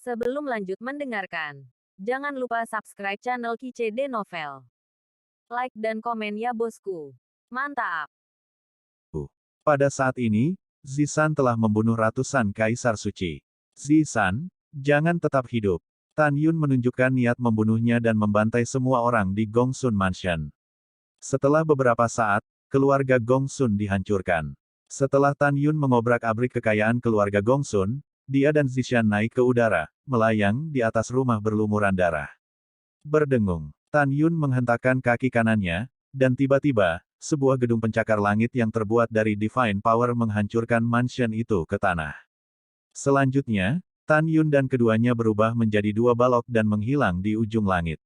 Sebelum lanjut mendengarkan, jangan lupa subscribe channel KCD Novel. Like dan komen ya bosku. Mantap. Pada saat ini, Zishan telah membunuh ratusan kaisar suci. Zishan, jangan tetap hidup. Tan Yun menunjukkan niat membunuhnya dan membantai semua orang di Gongsun Mansion. Setelah beberapa saat, keluarga Gongsun dihancurkan. Setelah Tan Yun mengobrak-abrik kekayaan keluarga Gongsun, dia dan Zishan naik ke udara, melayang di atas rumah berlumuran darah. Berdengung, Tan Yun menghentakkan kaki kanannya, dan tiba-tiba, sebuah gedung pencakar langit yang terbuat dari Divine Power menghancurkan mansion itu ke tanah. Selanjutnya, Tan Yun dan keduanya berubah menjadi dua balok dan menghilang di ujung langit.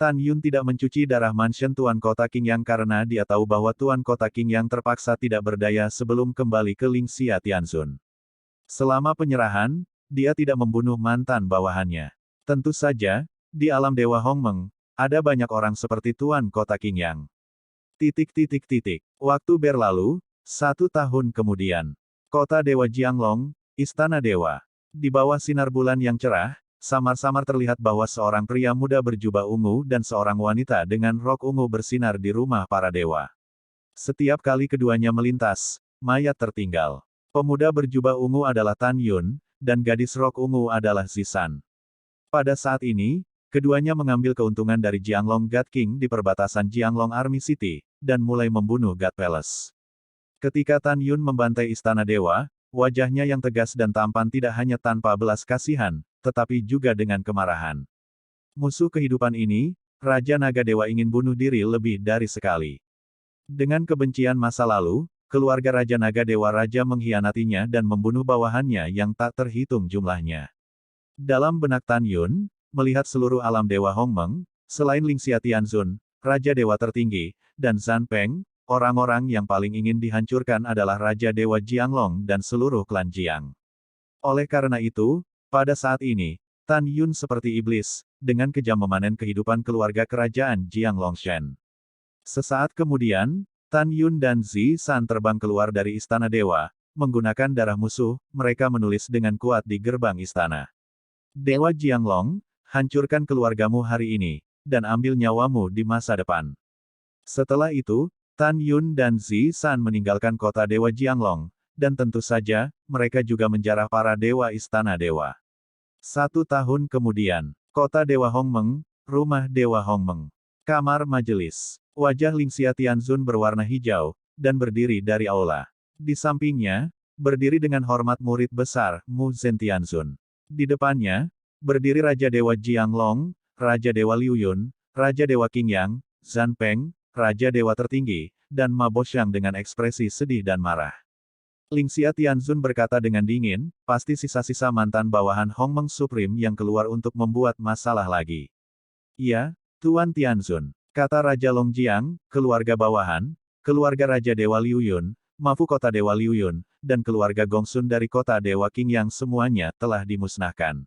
Tan Yun tidak mencuci darah mansion Tuan Kota Qingyang karena dia tahu bahwa Tuan Kota Qingyang terpaksa tidak berdaya sebelum kembali ke Lingxia Tianzun. Selama penyerahan, dia tidak membunuh mantan bawahannya. Tentu saja, di alam Dewa Hongmeng, ada banyak orang seperti Tuan Kota Qingyang. Waktu berlalu, 1 tahun kemudian. Kota Dewa Jianglong, Istana Dewa. Di bawah sinar bulan yang cerah, samar-samar terlihat bahwa seorang pria muda berjubah ungu dan seorang wanita dengan rok ungu bersinar di rumah para dewa. Setiap kali keduanya melintas, mayat tertinggal. Pemuda berjubah ungu adalah Tan Yun, dan gadis rok ungu adalah Zishan. Pada saat ini, keduanya mengambil keuntungan dari Jianglong God King di perbatasan Jianglong Army City, dan mulai membunuh God Palace. Ketika Tan Yun membantai Istana Dewa, wajahnya yang tegas dan tampan tidak hanya tanpa belas kasihan, tetapi juga dengan kemarahan. Musuh kehidupan ini, Raja Naga Dewa ingin bunuh diri lebih dari sekali. Dengan kebencian masa lalu, keluarga Raja Naga Dewa Raja mengkhianatinya dan membunuh bawahannya yang tak terhitung jumlahnya. Dalam benak Tan Yun, melihat seluruh alam Dewa Hongmeng, selain Lingxia Tianzun, Raja Dewa tertinggi, dan Zhan Peng, orang-orang yang paling ingin dihancurkan adalah Raja Dewa Jianglong dan seluruh klan Jiang. Oleh karena itu, pada saat ini, Tan Yun seperti iblis, dengan kejam memanen kehidupan keluarga kerajaan Jianglongshan. Sesaat kemudian, Tan Yun dan Zishan terbang keluar dari Istana Dewa, menggunakan darah musuh, mereka menulis dengan kuat di gerbang istana. Dewa Jianglong, hancurkan keluargamu hari ini, dan ambil nyawamu di masa depan. Setelah itu, Tan Yun dan Zishan meninggalkan kota Dewa Jianglong, dan tentu saja, mereka juga menjarah para dewa Istana Dewa. 1 tahun kemudian, kota Dewa Hongmeng, rumah Dewa Hongmeng. Kamar majelis. Wajah Lingxia Tianzun berwarna hijau, dan berdiri dari aula. Di sampingnya, berdiri dengan hormat murid besar, Mu Zhen Tianzun. Di depannya, berdiri Raja Dewa Jianglong, Raja Dewa Liu Yun, Raja Dewa Qingyang, Zhan Peng, Raja Dewa tertinggi, dan Ma Boxiang dengan ekspresi sedih dan marah. Lingxia Tianzun berkata dengan dingin, pasti sisa-sisa mantan bawahan Hongmeng Supreme yang keluar untuk membuat masalah lagi. Iya, Tuan Tianzun, kata Raja Longjiang, keluarga bawahan, keluarga Raja Dewa Liu Yun, Mafu Kota Dewa Liu Yun, dan keluarga Gongsun dari Kota Dewa Qingyang semuanya telah dimusnahkan.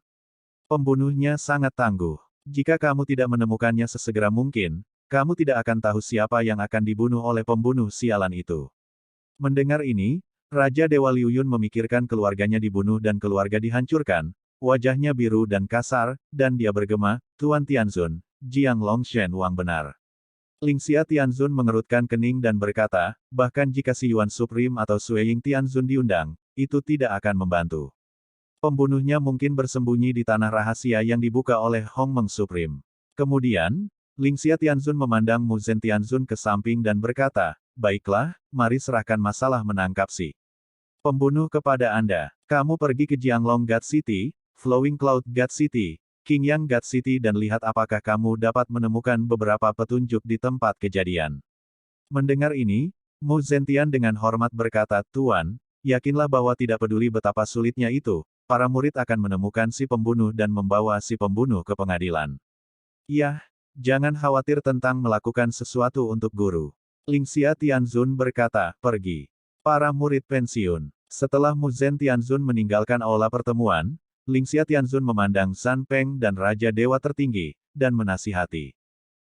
Pembunuhnya sangat tangguh. Jika kamu tidak menemukannya sesegera mungkin, kamu tidak akan tahu siapa yang akan dibunuh oleh pembunuh sialan itu. Mendengar ini, Raja Dewa Liu Yun memikirkan keluarganya dibunuh dan keluarga dihancurkan, wajahnya biru dan kasar, dan dia bergema, Tuan Tianzun, Jianglongshan Wang benar. Lingxia Tianzun mengerutkan kening dan berkata, bahkan jika si Yuan Supreme atau Sueying Tianzun diundang, itu tidak akan membantu. Pembunuhnya mungkin bersembunyi di tanah rahasia yang dibuka oleh Hongmeng Supreme. Kemudian, Lingxia Tianzun memandang Mu Zhen Tianzun ke samping dan berkata, baiklah, mari serahkan masalah menangkap si pembunuh kepada Anda. Kamu pergi ke Jianglong God City, Flowing Cloud God City, Qingyang God City dan lihat apakah kamu dapat menemukan beberapa petunjuk di tempat kejadian. Mendengar ini, Mu Zentian dengan hormat berkata, Tuan, yakinlah bahwa tidak peduli betapa sulitnya itu, para murid akan menemukan si pembunuh dan membawa si pembunuh ke pengadilan. Yah, jangan khawatir tentang melakukan sesuatu untuk guru. Lingxia Tianzun berkata, pergi. Para murid pensiun. Setelah Mu Zhen Tianzun meninggalkan aula pertemuan, Lingxia Tianzun memandang Zhan Peng dan Raja Dewa tertinggi, dan menasihati.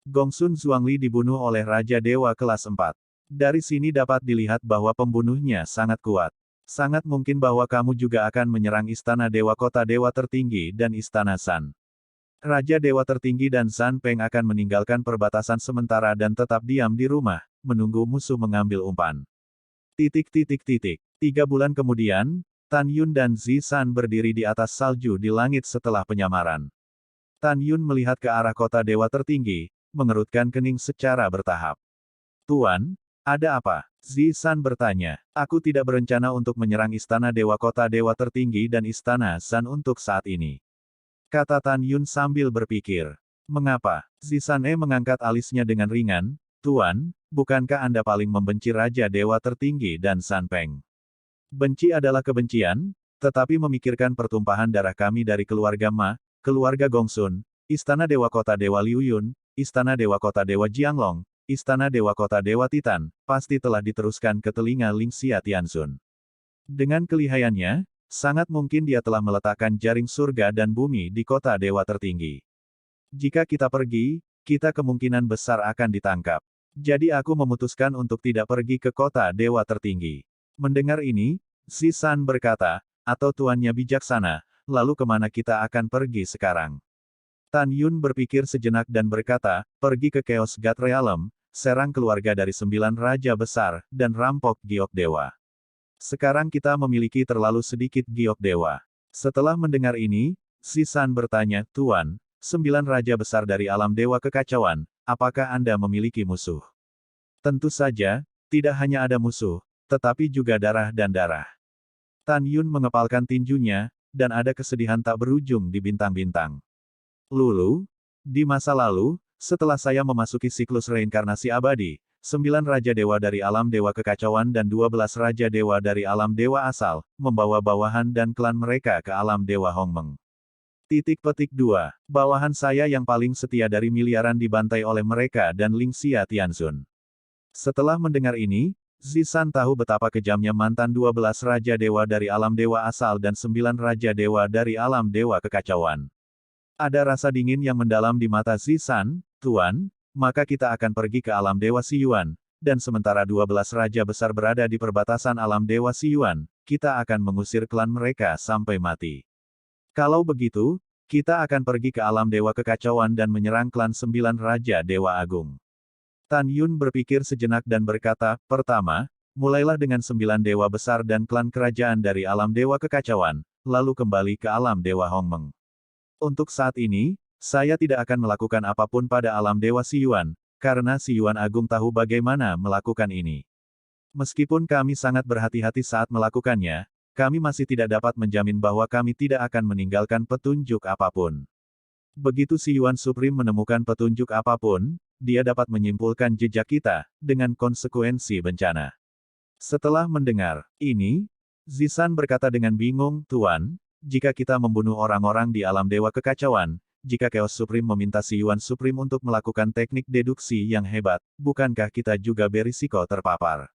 Gongsun Zhuangli dibunuh oleh Raja Dewa kelas 4. Dari sini dapat dilihat bahwa pembunuhnya sangat kuat. Sangat mungkin bahwa kamu juga akan menyerang Istana Dewa Kota Dewa Tertinggi dan Istana San. Raja Dewa Tertinggi dan San Peng akan meninggalkan perbatasan sementara dan tetap diam di rumah, menunggu musuh mengambil umpan. 3 bulan kemudian, Tan Yun dan Zi San berdiri di atas salju di langit setelah penyamaran. Tan Yun melihat ke arah Kota Dewa Tertinggi, mengerutkan kening secara bertahap. Tuan, ada apa? Zi San bertanya. Aku tidak berencana untuk menyerang Istana Dewa Kota Dewa Tertinggi dan Istana San untuk saat ini. Kata Tan Yun sambil berpikir. Mengapa? Zi San mengangkat alisnya dengan ringan. Tuan, bukankah Anda paling membenci Raja Dewa Tertinggi dan San Peng? Benci adalah kebencian, tetapi memikirkan pertumpahan darah kami dari keluarga Ma, keluarga Gongsun, Istana Dewa Kota Dewa Liu Yun, Istana Dewa Kota Dewa Jianglong, Istana Dewa Kota Dewa Titan, pasti telah diteruskan ke telinga Ling Xia Tianzun. Dengan kelihayannya, sangat mungkin dia telah meletakkan jaring surga dan bumi di Kota Dewa Tertinggi. Jika kita pergi, kita kemungkinan besar akan ditangkap. Jadi aku memutuskan untuk tidak pergi ke Kota Dewa Tertinggi. Mendengar ini, Zi San berkata, atau tuannya bijaksana, lalu kemana kita akan pergi sekarang? Tan Yun berpikir sejenak dan berkata, pergi ke Chaos God Realm, serang keluarga dari 9 raja besar, dan rampok giok dewa. Sekarang kita memiliki terlalu sedikit giok dewa. Setelah mendengar ini, Zi San bertanya, Tuan, 9 raja besar dari alam dewa kekacauan, apakah Anda memiliki musuh? Tentu saja, tidak hanya ada musuh, tetapi juga darah dan darah. Tan Yun mengepalkan tinjunya, dan ada kesedihan tak berujung di bintang-bintang. Lulu, di masa lalu, setelah saya memasuki siklus reinkarnasi abadi, 9 Raja Dewa dari alam dewa kekacauan dan 12 Raja Dewa dari alam dewa asal, membawa bawahan dan klan mereka ke alam dewa Hongmeng. 2. Bawahan saya yang paling setia dari miliaran dibantai oleh mereka dan Ling Xia Tianzun. Setelah mendengar ini, Zi San tahu betapa kejamnya mantan 12 Raja Dewa dari alam dewa asal dan 9 Raja Dewa dari alam dewa kekacauan. Ada rasa dingin yang mendalam di mata Zi San, Tuan, maka kita akan pergi ke alam dewa Siyuan, dan sementara 12 Raja besar berada di perbatasan alam dewa Siyuan, kita akan mengusir klan mereka sampai mati. Kalau begitu, kita akan pergi ke alam dewa kekacauan dan menyerang klan 9 Raja Dewa Agung. Tan Yun berpikir sejenak dan berkata, pertama, mulailah dengan 9 dewa besar dan klan kerajaan dari alam dewa kekacauan, lalu kembali ke alam dewa Hongmeng. Untuk saat ini, saya tidak akan melakukan apapun pada alam dewa Siyuan, karena Siyuan Agung tahu bagaimana melakukan ini. Meskipun kami sangat berhati-hati saat melakukannya, kami masih tidak dapat menjamin bahwa kami tidak akan meninggalkan petunjuk apapun. Begitu Siyuan Supreme menemukan petunjuk apapun, dia dapat menyimpulkan jejak kita, dengan konsekuensi bencana. Setelah mendengar ini, Zi San berkata dengan bingung, Tuan, jika kita membunuh orang-orang di alam dewa kekacauan, jika Chaos Supreme meminta Siyuan Supreme untuk melakukan teknik deduksi yang hebat, bukankah kita juga berisiko terpapar?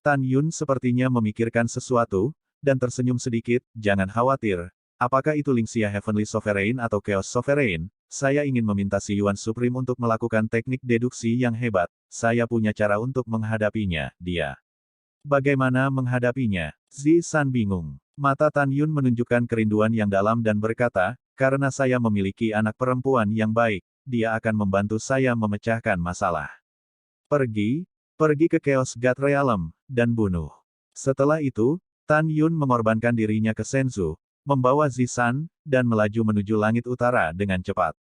Tan Yun sepertinya memikirkan sesuatu, dan tersenyum sedikit, jangan khawatir. Apakah itu Ling Xia Heavenly Sovereign atau Chaos Sovereign? Saya ingin meminta Siyuan Supreme untuk melakukan teknik deduksi yang hebat. Saya punya cara untuk menghadapinya, dia. Bagaimana menghadapinya? Zi San bingung. Mata Tan Yun menunjukkan kerinduan yang dalam dan berkata, karena saya memiliki anak perempuan yang baik, dia akan membantu saya memecahkan masalah. Pergi ke Chaos God Realm, dan bunuh. Setelah itu, Tan Yun mengorbankan dirinya ke Shenzhou, membawa Zi San, dan melaju menuju langit utara dengan cepat.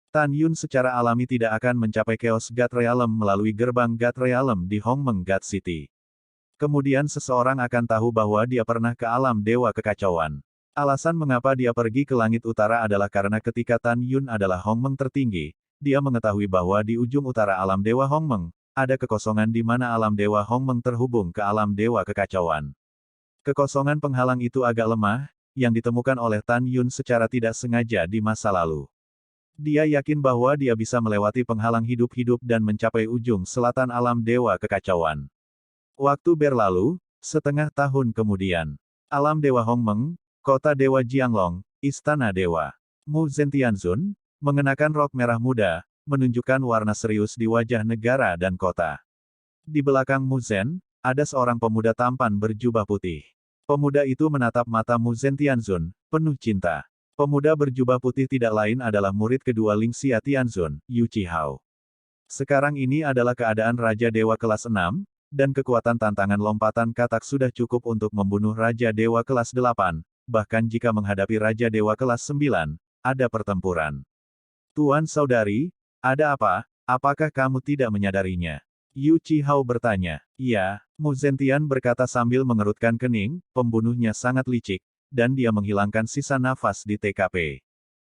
Tan Yun secara alami tidak akan mencapai Chaos God Realm melalui gerbang God Realm di Hongmeng God City. Kemudian seseorang akan tahu bahwa dia pernah ke alam dewa kekacauan. Alasan mengapa dia pergi ke langit utara adalah karena ketika Tan Yun adalah Hongmeng tertinggi, dia mengetahui bahwa di ujung utara alam dewa Hongmeng, ada kekosongan di mana alam dewa Hongmeng terhubung ke alam dewa kekacauan. Kekosongan penghalang itu agak lemah, yang ditemukan oleh Tan Yun secara tidak sengaja di masa lalu. Dia yakin bahwa dia bisa melewati penghalang hidup-hidup dan mencapai ujung selatan alam dewa kekacauan. Waktu berlalu, setengah tahun kemudian. Alam dewa Hongmeng, Kota Dewa Jianglong, Istana Dewa. Mu Zentianzun, mengenakan rok merah muda, menunjukkan warna serius di wajah negara dan kota. Di belakang Mu Zen, ada seorang pemuda tampan berjubah putih. Pemuda itu menatap mata Mu Zentianzun, penuh cinta. Pemuda berjubah putih tidak lain adalah murid kedua Ling Xia Tianzun, Yu Qihao. Sekarang ini adalah keadaan Raja Dewa kelas 6, dan kekuatan tantangan lompatan katak sudah cukup untuk membunuh Raja Dewa kelas 8, bahkan jika menghadapi Raja Dewa kelas 9, ada pertempuran. Tuan saudari, ada apa? Apakah kamu tidak menyadarinya? Yu Qihao bertanya. Iya, Mu Zentian berkata sambil mengerutkan kening, pembunuhnya sangat licik, dan dia menghilangkan sisa nafas di TKP.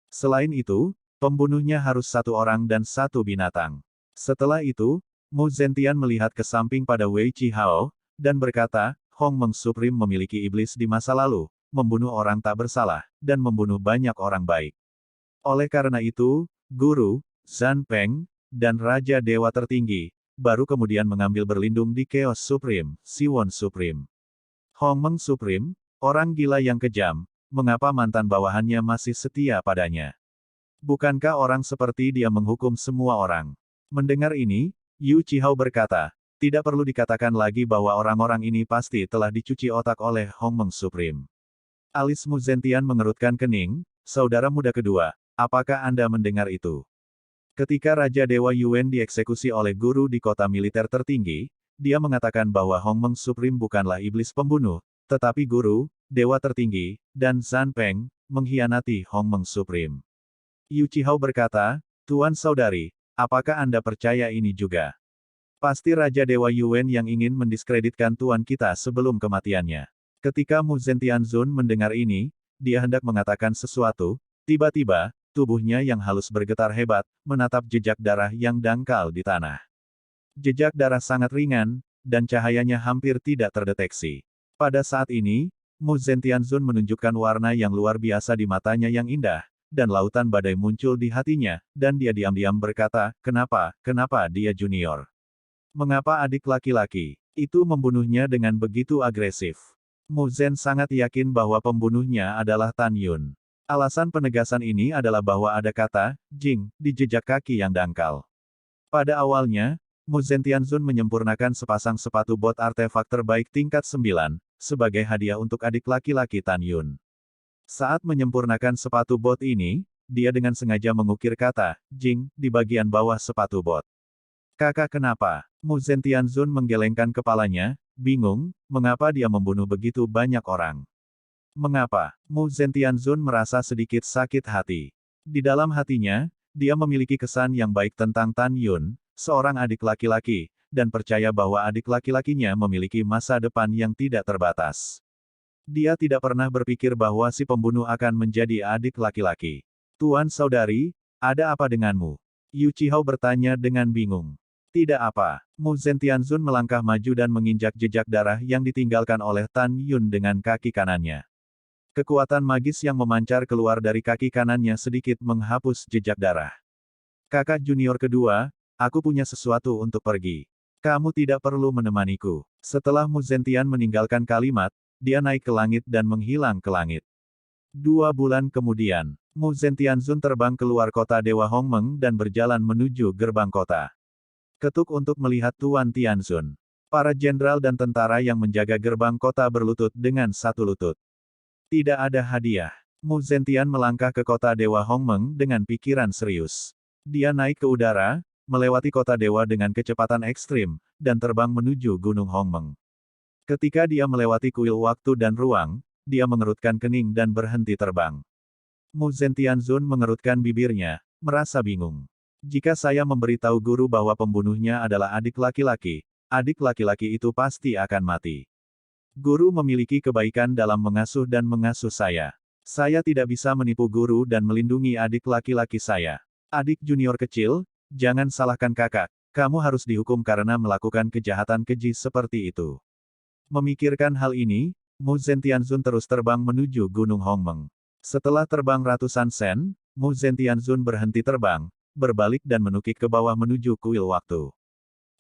Selain itu, pembunuhnya harus satu orang dan satu binatang. Setelah itu, Mu Zentian melihat ke samping pada Wei Qihao, dan berkata, Hong Meng Supreme memiliki iblis di masa lalu, membunuh orang tak bersalah, dan membunuh banyak orang baik. Oleh karena itu, Guru, Zhan Peng, dan Raja Dewa Tertinggi, baru kemudian mengambil berlindung di Chaos Supreme, Siwon Supreme. Hong Meng Supreme, orang gila yang kejam, mengapa mantan bawahannya masih setia padanya? Bukankah orang seperti dia menghukum semua orang? Mendengar ini, Yu Qihao berkata, tidak perlu dikatakan lagi bahwa orang-orang ini pasti telah dicuci otak oleh Hong Meng Supreme. Alis Mu Zentian mengerutkan kening, saudara muda kedua, apakah Anda mendengar itu? Ketika Raja Dewa Yuan dieksekusi oleh guru di kota militer tertinggi, dia mengatakan bahwa Hong Meng Supreme bukanlah iblis pembunuh, tetapi guru, dewa tertinggi, dan Zhan Peng, mengkhianati Hong Meng Supreme. Yu Qihao berkata, Tuan saudari, apakah Anda percaya ini juga? Pasti Raja Dewa Yuan yang ingin mendiskreditkan tuan kita sebelum kematiannya. Ketika Mu Zentianzun mendengar ini, dia hendak mengatakan sesuatu, tiba-tiba, tubuhnya yang halus bergetar hebat, menatap jejak darah yang dangkal di tanah. Jejak darah sangat ringan, dan cahayanya hampir tidak terdeteksi. Pada saat ini, Mu Zentianzun menunjukkan warna yang luar biasa di matanya yang indah, dan lautan badai muncul di hatinya, dan dia diam-diam berkata, kenapa dia junior? Mengapa adik laki-laki itu membunuhnya dengan begitu agresif? Mu Zen sangat yakin bahwa pembunuhnya adalah Tan Yun. Alasan penegasan ini adalah bahwa ada kata, Jing, di jejak kaki yang dangkal. Pada awalnya, Mu Zentianzun menyempurnakan sepasang sepatu bot artefak terbaik tingkat 9, sebagai hadiah untuk adik laki-laki Tan Yun. Saat menyempurnakan sepatu bot ini, dia dengan sengaja mengukir kata, Jing, di bagian bawah sepatu bot. Kakak kenapa? Mu Zentianzun menggelengkan kepalanya, bingung, mengapa dia membunuh begitu banyak orang. Mengapa? Mu Zentianzun merasa sedikit sakit hati. Di dalam hatinya, dia memiliki kesan yang baik tentang Tan Yun, seorang adik laki-laki, dan percaya bahwa adik laki-lakinya memiliki masa depan yang tidak terbatas. Dia tidak pernah berpikir bahwa si pembunuh akan menjadi adik laki-laki. Tuan saudari, ada apa denganmu? Yu Qihao bertanya dengan bingung. Tidak apa. Mu Zentianzun melangkah maju dan menginjak jejak darah yang ditinggalkan oleh Tan Yun dengan kaki kanannya. Kekuatan magis yang memancar keluar dari kaki kanannya sedikit menghapus jejak darah. Kakak junior kedua, aku punya sesuatu untuk pergi. Kamu tidak perlu menemaniku. Setelah Mu Zentian meninggalkan kalimat, dia naik ke langit dan menghilang ke langit. 2 bulan kemudian, Mu Zentianzun terbang keluar kota Dewa Hongmeng dan berjalan menuju gerbang kota. Ketuk untuk melihat Tuan Tianzun. Para jenderal dan tentara yang menjaga gerbang kota berlutut dengan satu lutut. Tidak ada hadiah. Mu Zentian melangkah ke kota Dewa Hongmeng dengan pikiran serius. Dia naik ke udara, melewati kota dewa dengan kecepatan ekstrim, dan terbang menuju Gunung Hongmeng. Ketika dia melewati kuil waktu dan ruang, dia mengerutkan kening dan berhenti terbang. Mu Zentianzun mengerutkan bibirnya, merasa bingung. Jika saya memberitahu guru bahwa pembunuhnya adalah adik laki-laki itu pasti akan mati. Guru memiliki kebaikan dalam mengasuh dan mengasuh saya. Saya tidak bisa menipu guru dan melindungi adik laki-laki saya. Adik junior kecil, jangan salahkan kakak. Kamu harus dihukum karena melakukan kejahatan keji seperti itu. Memikirkan hal ini, Mu Zentianzun terus terbang menuju Gunung Hongmeng. Setelah terbang ratusan sen, Mu Zentianzun berhenti terbang, berbalik dan menukik ke bawah menuju kuil waktu.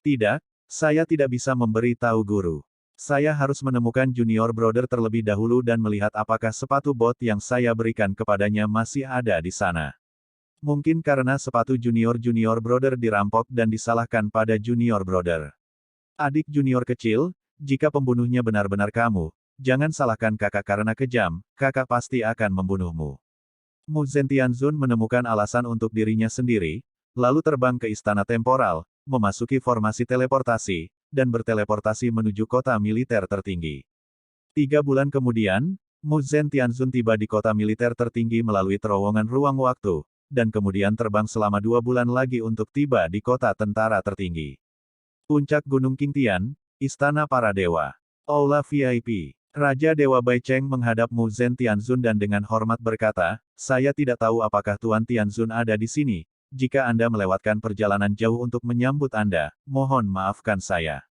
Tidak, saya tidak bisa memberi tahu guru. Saya harus menemukan junior brother terlebih dahulu dan melihat apakah sepatu bot yang saya berikan kepadanya masih ada di sana. Mungkin karena sepatu junior brother dirampok dan disalahkan pada junior brother. Adik junior kecil, jika pembunuhnya benar-benar kamu, jangan salahkan kakak karena kejam, kakak pasti akan membunuhmu. Mu Zentianzun menemukan alasan untuk dirinya sendiri, lalu terbang ke istana temporal, memasuki formasi teleportasi, dan berteleportasi menuju kota militer tertinggi. 3 bulan kemudian, Mu Zentianzun tiba di kota militer tertinggi melalui terowongan ruang waktu, dan kemudian terbang selama 2 bulan lagi untuk tiba di kota tentara tertinggi. Puncak Gunung Qingtian, Istana Para Dewa. Aula VIP. Raja Dewa Bai Cheng menghadap Mu Zentianzun dan dengan hormat berkata, "Saya tidak tahu apakah Tuan Tianzun ada di sini. Jika Anda melewatkan perjalanan jauh untuk menyambut Anda, mohon maafkan saya."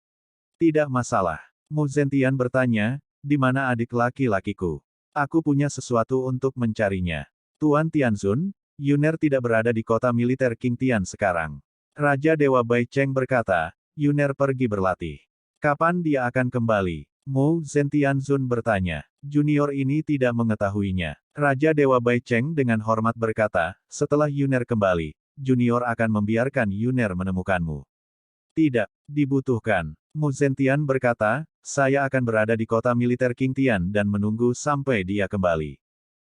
"Tidak masalah." Mu Zentian bertanya, "Di mana adik laki-lakiku? Aku punya sesuatu untuk mencarinya." "Tuan Tianzun, Yuner tidak berada di kota militer Qingtian sekarang." Raja Dewa Bai Cheng berkata, "Yuner pergi berlatih. Kapan dia akan kembali?" Mu Zentianzun bertanya. Junior ini tidak mengetahuinya. Raja Dewa Bai Cheng dengan hormat berkata, "Setelah Yuner kembali, Junior akan membiarkan Yuner menemukanmu." "Tidak, dibutuhkan." Mu Zentian berkata, "Saya akan berada di kota militer Qingtian dan menunggu sampai dia kembali."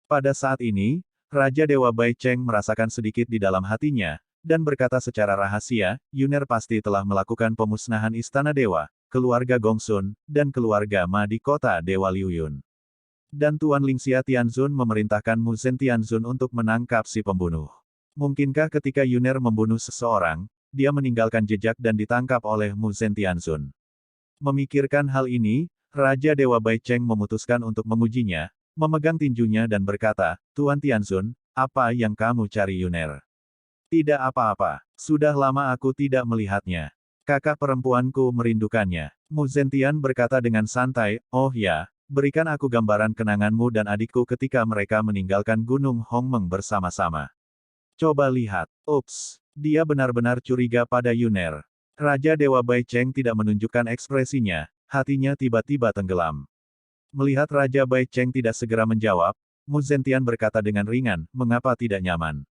Pada saat ini, Raja Dewa Bai Cheng merasakan sedikit di dalam hatinya, dan berkata secara rahasia, Yuner pasti telah melakukan pemusnahan Istana Dewa, keluarga Gongsun, dan keluarga Ma di kota Dewa Liuyun. Dan Tuan Lingxia Tianzun memerintahkan Mu Zentianzun untuk menangkap si pembunuh. Mungkinkah ketika Yuner membunuh seseorang, dia meninggalkan jejak dan ditangkap oleh Mu Zentianzun? Memikirkan hal ini, Raja Dewa Bai Cheng memutuskan untuk mengujinya, memegang tinjunya dan berkata, "Tuan Tianzun, apa yang kamu cari Yuner?" "Tidak apa-apa, sudah lama aku tidak melihatnya. Kakak perempuanku merindukannya." Mu Zentian berkata dengan santai, "Oh ya, berikan aku gambaran kenanganmu dan adikku ketika mereka meninggalkan Gunung Hongmeng bersama-sama. Coba lihat." Ups, dia benar-benar curiga pada Yuner. Raja Dewa Bai Cheng tidak menunjukkan ekspresinya, hatinya tiba-tiba tenggelam. Melihat Raja Bai Cheng tidak segera menjawab, Mu Zentian berkata dengan ringan, "Mengapa tidak nyaman?"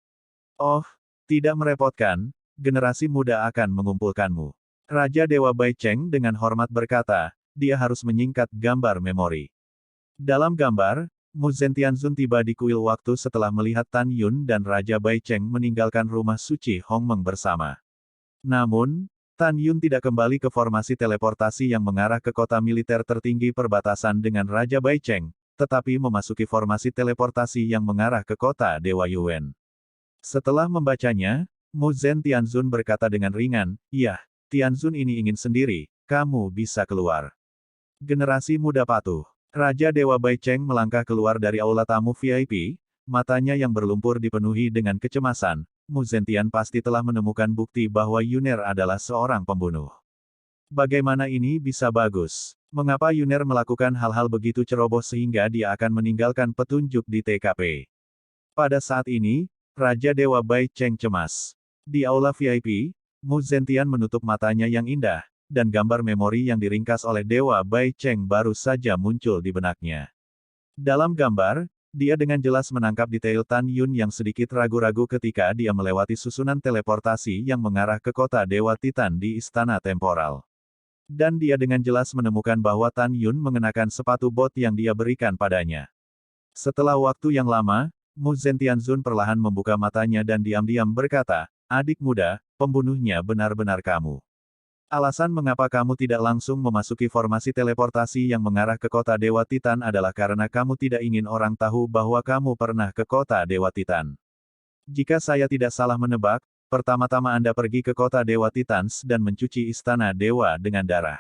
"Oh, tidak merepotkan, generasi muda akan mengumpulkanmu." Raja Dewa Bai Cheng dengan hormat berkata, dia harus menyingkat gambar memori. Dalam gambar, Mu Zentianzun tiba di kuil waktu setelah melihat Tan Yun dan Raja Bai Cheng meninggalkan rumah suci Hongmeng bersama. Namun, Tan Yun tidak kembali ke formasi teleportasi yang mengarah ke kota militer tertinggi perbatasan dengan Raja Bai Cheng, tetapi memasuki formasi teleportasi yang mengarah ke kota Dewa Yuan. Setelah membacanya, Mu Zentianzun berkata dengan ringan, "Iya, Tianzun ini ingin sendiri, kamu bisa keluar." Generasi muda patuh. Raja Dewa Bai Cheng melangkah keluar dari aula tamu VIP, matanya yang berlumpur dipenuhi dengan kecemasan. Mu Zentian pasti telah menemukan bukti bahwa Yuner adalah seorang pembunuh. Bagaimana ini bisa bagus? Mengapa Yuner melakukan hal-hal begitu ceroboh sehingga dia akan meninggalkan petunjuk di TKP? Pada saat ini, Raja Dewa Bai Cheng cemas. Di aula VIP, Mu Zentian menutup matanya yang indah, dan gambar memori yang diringkas oleh Dewa Bai Cheng baru saja muncul di benaknya. Dalam gambar, dia dengan jelas menangkap detail Tan Yun yang sedikit ragu-ragu ketika dia melewati susunan teleportasi yang mengarah ke kota Dewa Titan di Istana Temporal. Dan dia dengan jelas menemukan bahwa Tan Yun mengenakan sepatu bot yang dia berikan padanya. Setelah waktu yang lama, Mu Zentianzun perlahan membuka matanya dan diam-diam berkata, "Adik muda, pembunuhnya benar-benar kamu. Alasan mengapa kamu tidak langsung memasuki formasi teleportasi yang mengarah ke kota Dewa Titan adalah karena kamu tidak ingin orang tahu bahwa kamu pernah ke kota Dewa Titan. Jika saya tidak salah menebak, pertama-tama Anda pergi ke kota Dewa Titans dan mencuci istana dewa dengan darah.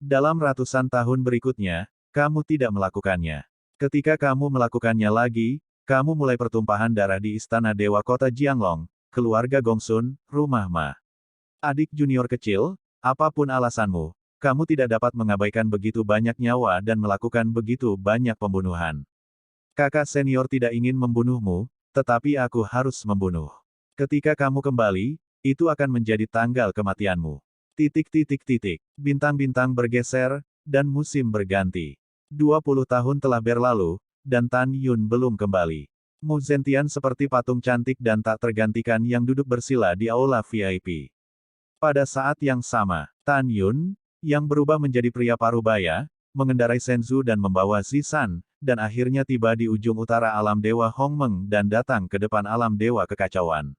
Dalam ratusan tahun berikutnya, kamu tidak melakukannya. Ketika kamu melakukannya lagi, kamu mulai pertumpahan darah di istana dewa kota Jianglong, keluarga Gongsun, rumah Ma. Adik junior kecil, apapun alasanmu, kamu tidak dapat mengabaikan begitu banyak nyawa dan melakukan begitu banyak pembunuhan. Kakak senior tidak ingin membunuhmu, tetapi aku harus membunuh. Ketika kamu kembali, itu akan menjadi tanggal kematianmu. Bintang-bintang bergeser, dan musim berganti. 20 tahun telah berlalu, dan Tan Yun belum kembali. Mu Zentian seperti patung cantik dan tak tergantikan yang duduk bersila di aula VIP. Pada saat yang sama, Tan Yun, yang berubah menjadi pria parubaya, mengendarai Senzu dan membawa Zisan, dan akhirnya tiba di ujung utara alam dewa Hongmeng dan datang ke depan alam dewa kekacauan.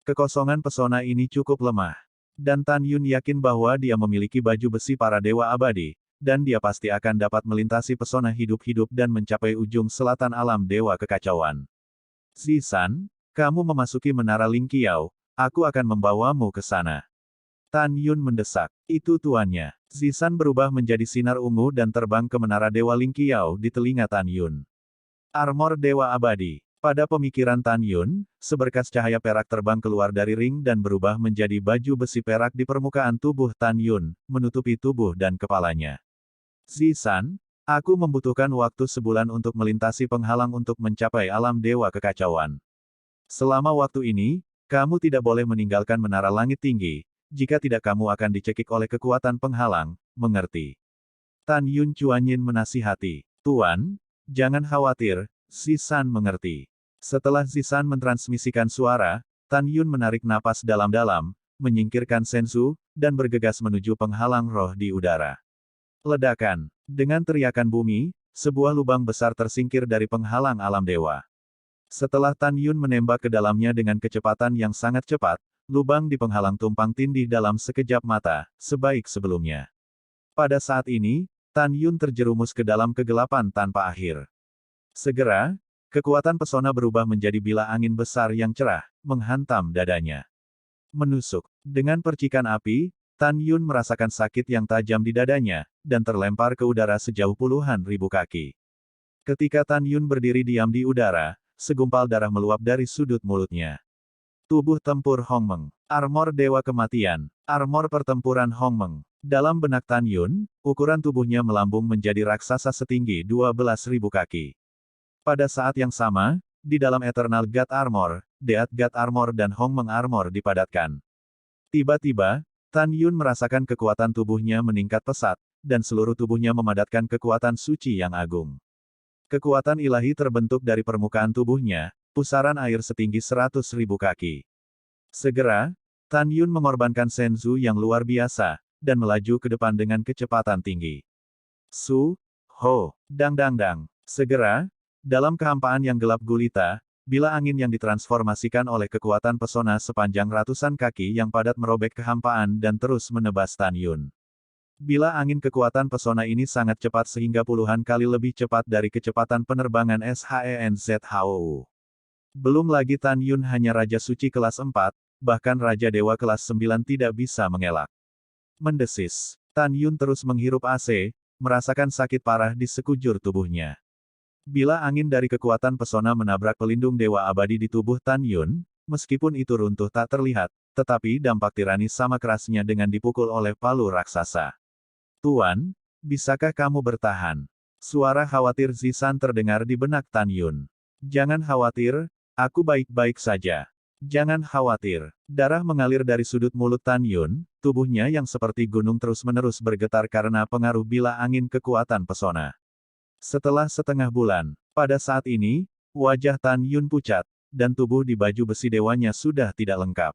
Kekosongan pesona ini cukup lemah. Dan Tan Yun yakin bahwa dia memiliki baju besi para dewa abadi, dan dia pasti akan dapat melintasi pesona hidup-hidup dan mencapai ujung selatan alam dewa kekacauan. Zisan, kamu memasuki menara Ling Qiao, aku akan membawamu ke sana. Tan Yun mendesak. Itu tuannya. Zisan berubah menjadi sinar ungu dan terbang ke menara Dewa Ling Qiao di telinga Tan Yun. Armor Dewa Abadi. Pada pemikiran Tan Yun, seberkas cahaya perak terbang keluar dari ring dan berubah menjadi baju besi perak di permukaan tubuh Tan Yun, menutupi tubuh dan kepalanya. Zisan, aku membutuhkan waktu sebulan untuk melintasi penghalang untuk mencapai alam dewa kekacauan. Selama waktu ini, kamu tidak boleh meninggalkan menara langit tinggi. Jika tidak kamu akan dicekik oleh kekuatan penghalang, mengerti? Tan Yun Chuanyin menasihati. Tuan, jangan khawatir, Zisan mengerti. Setelah Zisan mentransmisikan suara, Tan Yun menarik napas dalam-dalam, menyingkirkan Senzu, dan bergegas menuju penghalang roh di udara. Ledakan. Dengan teriakan bumi, sebuah lubang besar tersingkir dari penghalang alam dewa. Setelah Tan Yun menembak ke dalamnya dengan kecepatan yang sangat cepat, lubang di penghalang tumpang tindih dalam sekejap mata, sebaik sebelumnya. Pada saat ini, Tan Yun terjerumus ke dalam kegelapan tanpa akhir. Segera, kekuatan pesona berubah menjadi bila angin besar yang cerah, menghantam dadanya. Menusuk. Dengan percikan api, Tan Yun merasakan sakit yang tajam di dadanya, dan terlempar ke udara sejauh puluhan ribu kaki. Ketika Tan Yun berdiri diam di udara, segumpal darah meluap dari sudut mulutnya. Tubuh tempur Hongmeng. Armor Dewa Kematian. Armor pertempuran Hongmeng. Dalam benak Tan Yun, ukuran tubuhnya melambung menjadi raksasa setinggi 12.000 kaki. Pada saat yang sama, di dalam Eternal God Armor, Death God Armor dan Hongmeng Armor dipadatkan. Tiba-tiba, Tan Yun merasakan kekuatan tubuhnya meningkat pesat, dan seluruh tubuhnya memadatkan kekuatan suci yang agung. Kekuatan ilahi terbentuk dari permukaan tubuhnya, pusaran air setinggi 100.000 kaki. Segera, Tan Yun mengorbankan Senzu yang luar biasa, dan melaju ke depan dengan kecepatan tinggi. Su, ho, dang dang dang. Segera, dalam kehampaan yang gelap gulita, bila angin yang ditransformasikan oleh kekuatan pesona sepanjang ratusan kaki yang padat merobek kehampaan dan terus menebas Tan Yun. Bila angin kekuatan pesona ini sangat cepat sehingga puluhan kali lebih cepat dari kecepatan penerbangan SHENZHOU. Belum lagi Tan Yun hanya Raja Suci kelas 4, bahkan Raja Dewa kelas 9 tidak bisa mengelak. Mendesis. Tan Yun terus menghirup AC, merasakan sakit parah di sekujur tubuhnya. Bila angin dari kekuatan pesona menabrak pelindung Dewa Abadi di tubuh Tan Yun, meskipun itu runtuh tak terlihat, tetapi dampak tirani sama kerasnya dengan dipukul oleh palu raksasa. Tuan, bisakah kamu bertahan? Suara khawatir Zisan terdengar di benak Tan Yun. Jangan khawatir, aku baik-baik saja. Jangan khawatir. Darah mengalir dari sudut mulut Tan Yun, tubuhnya yang seperti gunung terus-menerus bergetar karena pengaruh bila angin kekuatan pesona. Setelah setengah bulan, pada saat ini, wajah Tan Yun pucat, dan tubuh di baju besi dewanya sudah tidak lengkap.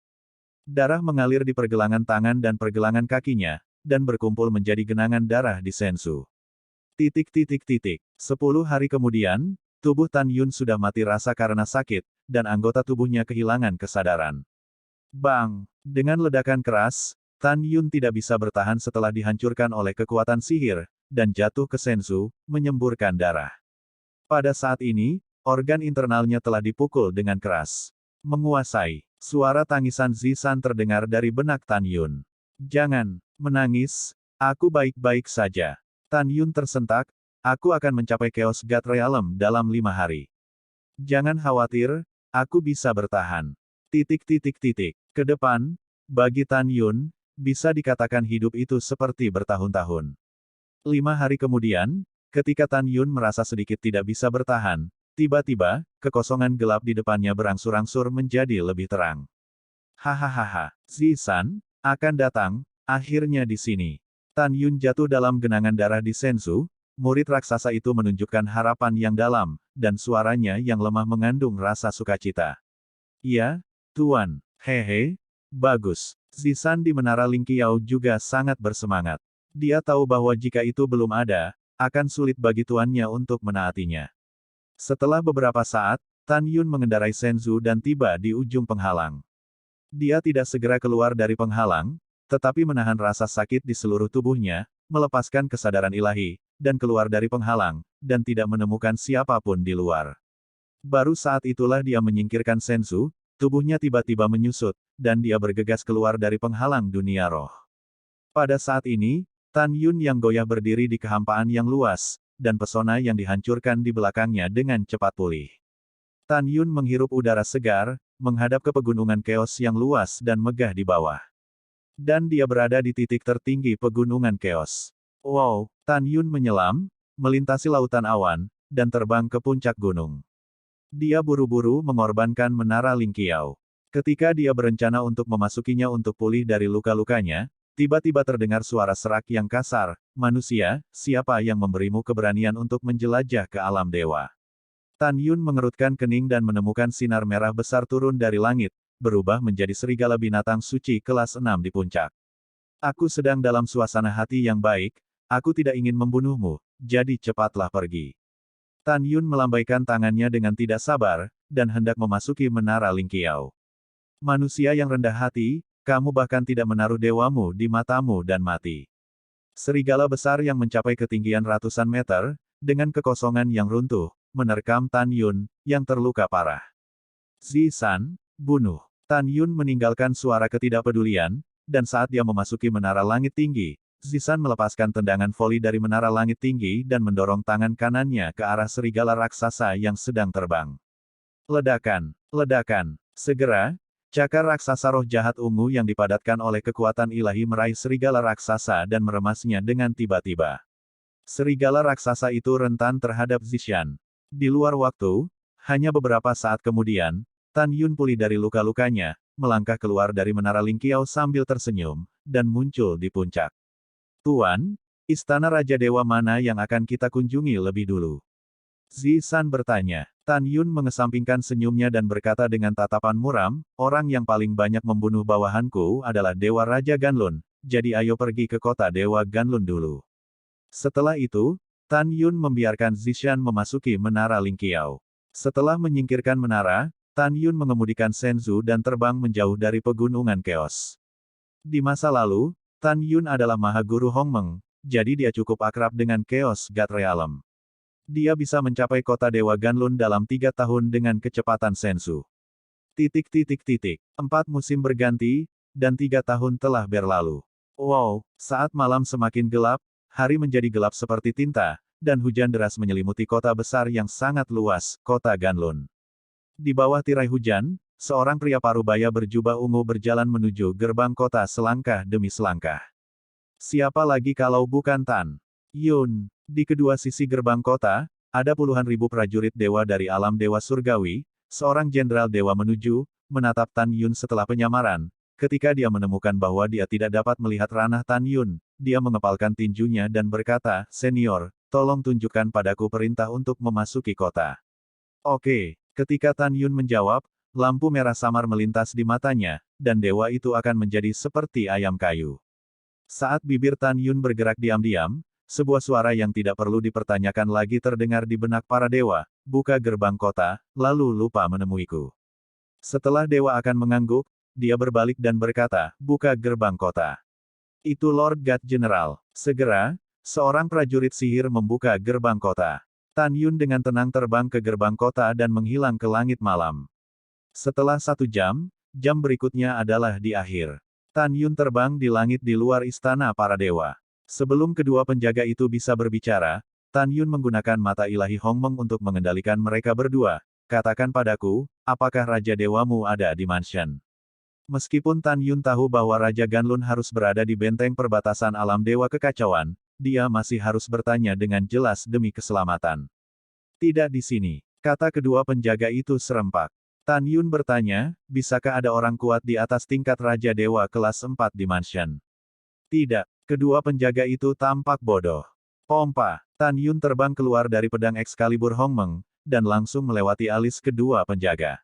Darah mengalir di pergelangan tangan dan pergelangan kakinya, dan berkumpul menjadi genangan darah di Senzu. 10 hari kemudian, tubuh Tan Yun sudah mati rasa karena sakit, dan anggota tubuhnya kehilangan kesadaran. Bang! Dengan ledakan keras, Tan Yun tidak bisa bertahan setelah dihancurkan oleh kekuatan sihir, dan jatuh ke Senzu, menyemburkan darah. Pada saat ini, organ internalnya telah dipukul dengan keras. Menguasai. Suara tangisan Zisan terdengar dari benak Tan Yun. Jangan menangis, aku baik-baik saja. Tan Yun tersentak, aku akan mencapai Chaos God Realm dalam 5 hari. Jangan khawatir, aku bisa bertahan. Ke depan, bagi Tan Yun, bisa dikatakan hidup itu seperti bertahun-tahun. 5 hari kemudian, ketika Tan Yun merasa sedikit tidak bisa bertahan, tiba-tiba, kekosongan gelap di depannya berangsur-angsur menjadi lebih terang. Hahaha, Zisan, akan datang, akhirnya di sini. Tan Yun jatuh dalam genangan darah di Senzu, murid raksasa itu menunjukkan harapan yang dalam, dan suaranya yang lemah mengandung rasa sukacita. Ya, Tuan, hehe, bagus. Zisan di Menara Ling Qiao juga sangat bersemangat. Dia tahu bahwa jika itu belum ada, akan sulit bagi tuannya untuk menaatinya. Setelah beberapa saat, Tan Yun mengendarai Senzu dan tiba di ujung penghalang. Dia tidak segera keluar dari penghalang, tetapi menahan rasa sakit di seluruh tubuhnya, melepaskan kesadaran ilahi, dan keluar dari penghalang, dan tidak menemukan siapapun di luar. Baru saat itulah dia menyingkirkan Senzu, tubuhnya tiba-tiba menyusut, dan dia bergegas keluar dari penghalang dunia roh. Pada saat ini, Tan Yun yang goyah berdiri di kehampaan yang luas, dan pesona yang dihancurkan di belakangnya dengan cepat pulih. Tan Yun menghirup udara segar, menghadap ke pegunungan keos yang luas dan megah di bawah. Dan dia berada di titik tertinggi pegunungan keos. Wow, Tan Yun menyelam, melintasi lautan awan, dan terbang ke puncak gunung. Dia buru-buru mengorbankan menara Lingqiao. Ketika dia berencana untuk memasukinya untuk pulih dari luka-lukanya, tiba-tiba terdengar suara serak yang kasar, "Manusia, siapa yang memberimu keberanian untuk menjelajah ke alam dewa?" Tan Yun mengerutkan kening dan menemukan sinar merah besar turun dari langit, berubah menjadi serigala binatang suci kelas 6 di puncak. "Aku sedang dalam suasana hati yang baik, aku tidak ingin membunuhmu, jadi cepatlah pergi." Tan Yun melambaikan tangannya dengan tidak sabar, dan hendak memasuki menara Lingqiao. "Manusia yang rendah hati, kamu bahkan tidak menaruh dewamu di matamu dan mati." Serigala besar yang mencapai ketinggian ratusan meter, dengan kekosongan yang runtuh, menerkam Tan Yun, yang terluka parah. "Zisan, bunuh." Tan Yun meninggalkan suara ketidakpedulian, dan saat dia memasuki menara langit tinggi, Zisan melepaskan tendangan voli dari menara langit tinggi dan mendorong tangan kanannya ke arah serigala raksasa yang sedang terbang. Ledakan, ledakan. Segera, cakar raksasa roh jahat ungu yang dipadatkan oleh kekuatan ilahi meraih serigala raksasa dan meremasnya dengan tiba-tiba. Serigala raksasa itu rentan terhadap Zishan. Di luar waktu, hanya beberapa saat kemudian, Tan Yun pulih dari luka-lukanya, melangkah keluar dari menara Lingqiao sambil tersenyum, dan muncul di puncak. "Tuan, istana Raja Dewa mana yang akan kita kunjungi lebih dulu?" Zisan bertanya. Tan Yun mengesampingkan senyumnya dan berkata dengan tatapan muram, "Orang yang paling banyak membunuh bawahanku adalah Dewa Raja Ganlun, jadi ayo pergi ke kota Dewa Ganlun dulu." Setelah itu, Tan Yun membiarkan Zishan memasuki menara Lingqiao. Setelah menyingkirkan menara, Tan Yun mengemudikan Senzu dan terbang menjauh dari pegunungan keos. Di masa lalu, Tan Yun adalah Maha Guru Hongmeng, jadi dia cukup akrab dengan Chaos God Realm. Dia bisa mencapai kota Dewa Ganlun dalam 3 tahun dengan kecepatan Senzu. 4 musim berganti, dan 3 tahun telah berlalu. Wow, saat malam semakin gelap, hari menjadi gelap seperti tinta, dan hujan deras menyelimuti kota besar yang sangat luas, kota Ganlun. Di bawah tirai hujan, seorang pria parubaya berjubah ungu berjalan menuju gerbang kota selangkah demi selangkah. Siapa lagi kalau bukan Tan Yun? Di kedua sisi gerbang kota, ada puluhan ribu prajurit dewa dari alam dewa surgawi, seorang jenderal dewa menuju, menatap Tan Yun setelah penyamaran. Ketika dia menemukan bahwa dia tidak dapat melihat ranah Tan Yun, dia mengepalkan tinjunya dan berkata, "Senior, tolong tunjukkan padaku perintah untuk memasuki kota." "Oke." Ketika Tan Yun menjawab, lampu merah samar melintas di matanya, dan dewa itu akan menjadi seperti ayam kayu. Saat bibir Tan Yun bergerak diam-diam, sebuah suara yang tidak perlu dipertanyakan lagi terdengar di benak para dewa, "Buka gerbang kota, lalu lupa menemuiku." Setelah dewa akan mengangguk, dia berbalik dan berkata, "Buka gerbang kota." Itu Lord God General. Segera, seorang prajurit sihir membuka gerbang kota. Tan Yun dengan tenang terbang ke gerbang kota dan menghilang ke langit malam. Setelah 1 jam, jam berikutnya adalah di akhir. Tan Yun terbang di langit di luar istana para dewa. Sebelum kedua penjaga itu bisa berbicara, Tan Yun menggunakan mata ilahi Hongmeng untuk mengendalikan mereka berdua. "Katakan padaku, apakah Raja Dewamu ada di mansion?" Meskipun Tan Yun tahu bahwa Raja Ganlun harus berada di benteng perbatasan alam dewa kekacauan, dia masih harus bertanya dengan jelas demi keselamatan. "Tidak di sini," kata kedua penjaga itu serempak. Tan Yun bertanya, "Bisakah ada orang kuat di atas tingkat Raja Dewa kelas 4 di mansion?" "Tidak." Kedua penjaga itu tampak bodoh. Pompa. Tan Yun terbang keluar dari pedang Excalibur Hongmeng, dan langsung melewati alis kedua penjaga.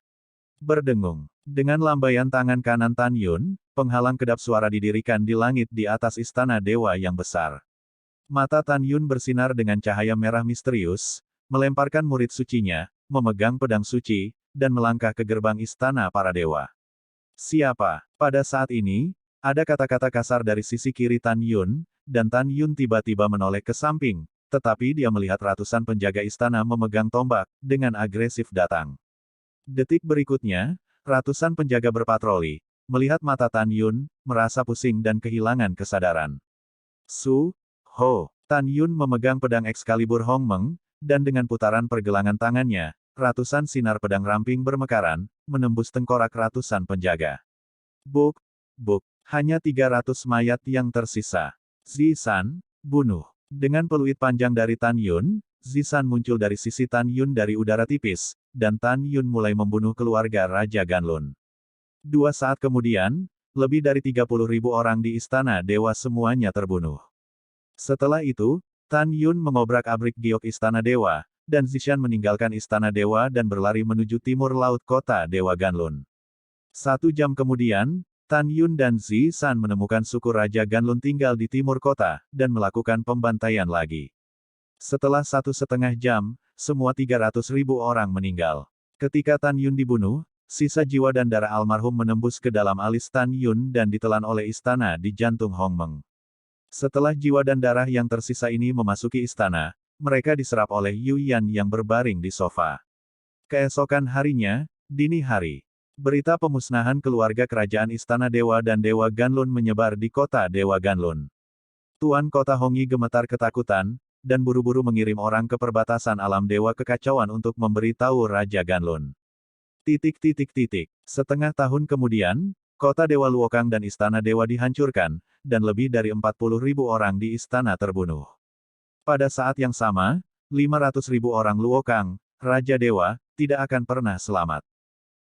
Berdengung. Dengan lambaian tangan kanan Tan Yun, penghalang kedap suara didirikan di langit di atas istana dewa yang besar. Mata Tan Yun bersinar dengan cahaya merah misterius, melemparkan murid sucinya, memegang pedang suci, dan melangkah ke gerbang istana para dewa. Siapa? Pada saat ini, ada kata-kata kasar dari sisi kiri Tan Yun, dan Tan Yun tiba-tiba menoleh ke samping, tetapi dia melihat ratusan penjaga istana memegang tombak, dengan agresif datang. Detik berikutnya, ratusan penjaga berpatroli, melihat mata Tan Yun, merasa pusing dan kehilangan kesadaran. Su, Ho, Tan Yun memegang pedang Excalibur Hong Meng, dan dengan putaran pergelangan tangannya, ratusan sinar pedang ramping bermekaran, menembus tengkorak ratusan penjaga. Buk, buk, hanya 300 mayat yang tersisa. Zisan, bunuh. Dengan peluit panjang dari Tan Yun, Zisan muncul dari sisi Tan Yun dari udara tipis, dan Tan Yun mulai membunuh keluarga Raja Ganlun. 2 saat kemudian, lebih dari 30.000 orang di Istana Dewa semuanya terbunuh. Setelah itu, Tan Yun mengobrak-abrik giok Istana Dewa, dan Zishan meninggalkan Istana Dewa dan berlari menuju timur laut kota Dewa Ganlun. 1 jam kemudian, Tan Yun dan Zishan menemukan suku Raja Ganlun tinggal di timur kota, dan melakukan pembantaian lagi. Setelah 1,5 jam, semua 300.000 orang meninggal. Ketika Tan Yun dibunuh, sisa jiwa dan darah almarhum menembus ke dalam alis Tan Yun dan ditelan oleh istana di jantung Hong Meng. Setelah jiwa dan darah yang tersisa ini memasuki istana, mereka diserap oleh Yu Yan yang berbaring di sofa. Keesokan harinya, dini hari, berita pemusnahan keluarga kerajaan Istana Dewa dan Dewa Ganlun menyebar di kota Dewa Ganlun. Tuan kota Hongyi gemetar ketakutan, dan buru-buru mengirim orang ke perbatasan alam Dewa Kekacauan untuk memberitahu Raja Ganlun. Setengah tahun kemudian, kota Dewa Luokang dan Istana Dewa dihancurkan, dan lebih dari 40.000 orang di istana terbunuh. Pada saat yang sama, 500.000 orang Luokang, Raja Dewa, tidak akan pernah selamat.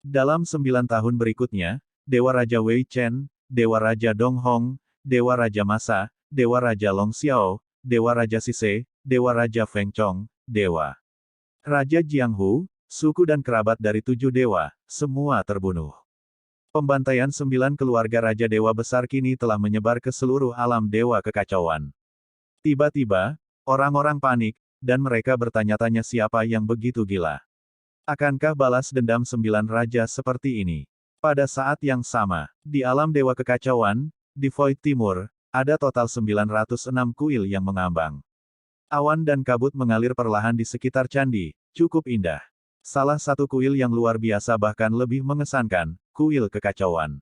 Dalam 9 tahun berikutnya, Dewa Raja Wei Chen, Dewa Raja Dong Hong, Dewa Raja Masa, Dewa Raja Long Xiao, Dewa Raja Sise, Dewa Raja Feng Chong, Dewa Raja Jianghu, suku dan kerabat dari 7 dewa, semua terbunuh. Pembantaian 9 keluarga Raja Dewa besar kini telah menyebar ke seluruh alam Dewa Kekacauan. Tiba-tiba, orang-orang panik, dan mereka bertanya-tanya siapa yang begitu gila. Akankah balas dendam 9 raja seperti ini? Pada saat yang sama, di alam Dewa Kekacauan, di Void Timur, ada total 906 kuil yang mengambang. Awan dan kabut mengalir perlahan di sekitar candi, cukup indah. Salah satu kuil yang luar biasa bahkan lebih mengesankan, kuil kekacauan.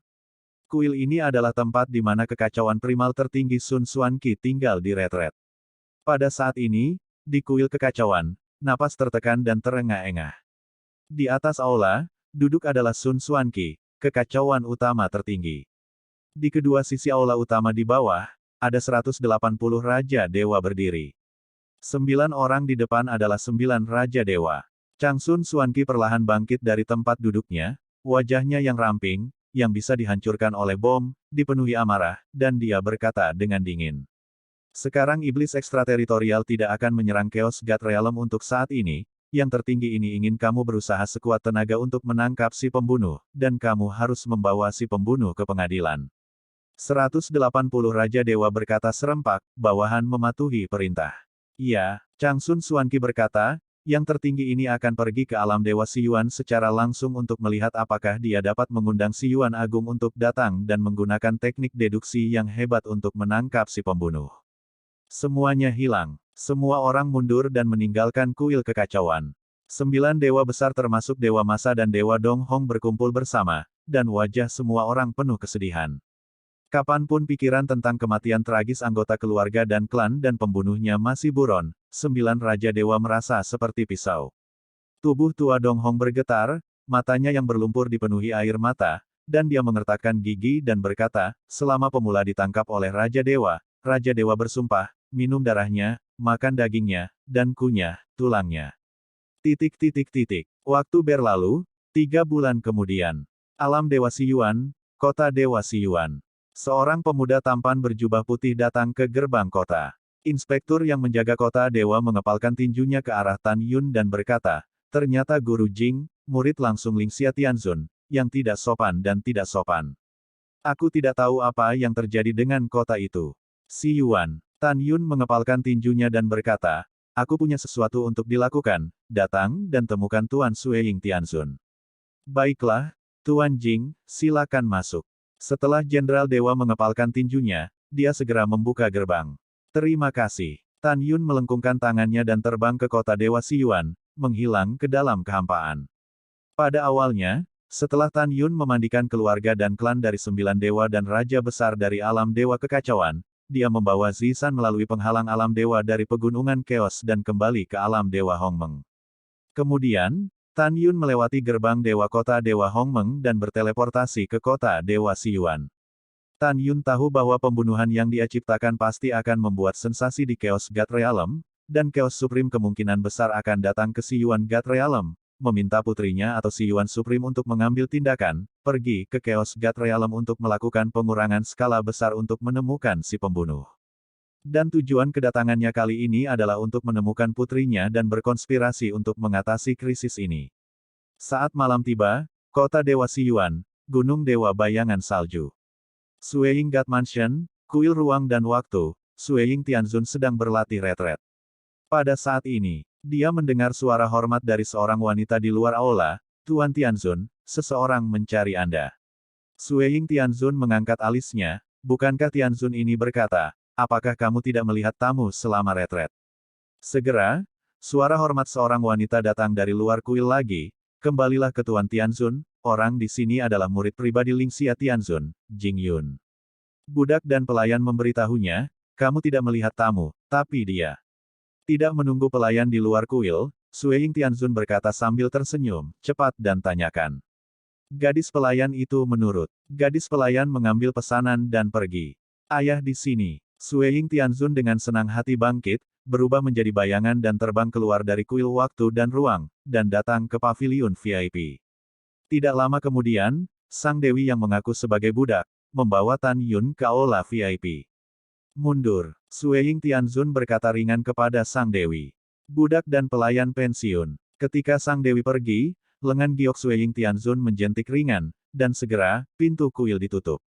Kuil ini adalah tempat di mana kekacauan primal tertinggi Sun Xuanqi tinggal di retret. Pada saat ini, di kuil kekacauan, napas tertekan dan terengah-engah. Di atas aula, duduk adalah Sun Xuanqi, kekacauan utama tertinggi. Di kedua sisi aula utama di bawah, ada 180 Raja Dewa berdiri. 9 orang di depan adalah 9 Raja Dewa. Chang Sun Xuanqi perlahan bangkit dari tempat duduknya, wajahnya yang ramping, yang bisa dihancurkan oleh bom, dipenuhi amarah, dan dia berkata dengan dingin. Sekarang iblis ekstrateritorial tidak akan menyerang Chaos God Realm untuk saat ini, yang tertinggi ini ingin kamu berusaha sekuat tenaga untuk menangkap si pembunuh, dan kamu harus membawa si pembunuh ke pengadilan. 180 Raja Dewa berkata serempak, bawahan mematuhi perintah. Iya, Chang Sun Xuanqi berkata, yang tertinggi ini akan pergi ke alam Dewa Siyuan secara langsung untuk melihat apakah dia dapat mengundang Siyuan Agung untuk datang dan menggunakan teknik deduksi yang hebat untuk menangkap si pembunuh. Semuanya hilang. Semua orang mundur dan meninggalkan kuil kekacauan. 9 dewa besar termasuk Dewa Masa dan Dewa Dong Hong berkumpul bersama, dan wajah semua orang penuh kesedihan. Kapanpun pikiran tentang kematian tragis anggota keluarga dan klan dan pembunuhnya masih buron, 9 Raja Dewa merasa seperti pisau. Tubuh tua Dong Hong bergetar, matanya yang berlumpur dipenuhi air mata, dan dia mengertakkan gigi dan berkata, selama pemula ditangkap oleh Raja Dewa bersumpah, minum darahnya, makan dagingnya, dan kunyah, tulangnya. Waktu berlalu, 3 bulan kemudian. Alam Dewa Siyuan, kota Dewa Siyuan. Seorang pemuda tampan berjubah putih datang ke gerbang kota. Inspektur yang menjaga kota Dewa mengepalkan tinjunya ke arah Tan Yun dan berkata, ternyata Guru Jing, murid langsung Ling Xia Tianzun, yang tidak sopan dan tidak sopan. Aku tidak tahu apa yang terjadi dengan kota itu. Siyuan, Tan Yun mengepalkan tinjunya dan berkata, aku punya sesuatu untuk dilakukan, datang dan temukan Tuan Sueying Tianzun. Baiklah, Tuan Jing, silakan masuk. Setelah Jenderal Dewa mengepalkan tinjunya, dia segera membuka gerbang. Terima kasih. Tan Yun melengkungkan tangannya dan terbang ke kota Dewa Siyuan, menghilang ke dalam kehampaan. Pada awalnya, setelah Tan Yun memandikan keluarga dan klan dari 9 dewa dan raja besar dari alam dewa kekacauan, dia membawa Zisan melalui penghalang alam dewa dari pegunungan Chaos dan kembali ke alam dewa Hongmeng. Kemudian, Tan Yun melewati gerbang dewa kota dewa Hongmeng dan berteleportasi ke kota dewa Siyuan. Tan Yun tahu bahwa pembunuhan yang dia ciptakan pasti akan membuat sensasi di Chaos God Realm, dan Chaos Supreme kemungkinan besar akan datang ke Siyuan God Realm, meminta putrinya atau Siyuan Supreme untuk mengambil tindakan, pergi ke Chaos God Realm untuk melakukan pengurangan skala besar untuk menemukan si pembunuh. Dan tujuan kedatangannya kali ini adalah untuk menemukan putrinya dan berkonspirasi untuk mengatasi krisis ini. Saat malam tiba, kota Dewa Siyuan, Gunung Dewa Bayangan Salju. Sueying God Mansion, kuil ruang dan waktu, Sueying Tianzun sedang berlatih retret. Pada saat ini, dia mendengar suara hormat dari seorang wanita di luar aula, Tuan Tianzun, seseorang mencari Anda. Sueying Tianzun mengangkat alisnya, bukankah Tianzun ini berkata, apakah kamu tidak melihat tamu selama retret? Segera, suara hormat seorang wanita datang dari luar kuil lagi, kembalilah ke Tuan Tianzun, orang di sini adalah murid pribadi Lingxia Tianzun, Jing Yun. Budak dan pelayan memberitahunya, kamu tidak melihat tamu, tapi dia. Tidak menunggu pelayan di luar kuil, Sueying Tianzun berkata sambil tersenyum, cepat dan tanyakan. Gadis pelayan itu menurut. Gadis pelayan mengambil pesanan dan pergi. Ayah di sini. Sueying Tianzun dengan senang hati bangkit, berubah menjadi bayangan dan terbang keluar dari kuil waktu dan ruang, dan datang ke paviliun VIP. Tidak lama kemudian, sang dewi yang mengaku sebagai budak, membawa Tan Yun ke aula VIP. Mundur, Sueying Tianzun berkata ringan kepada sang dewi. Budak dan pelayan pensiun. Ketika sang dewi pergi, lengan giok Sueying Tianzun menjentik ringan, dan segera, pintu kuil ditutup.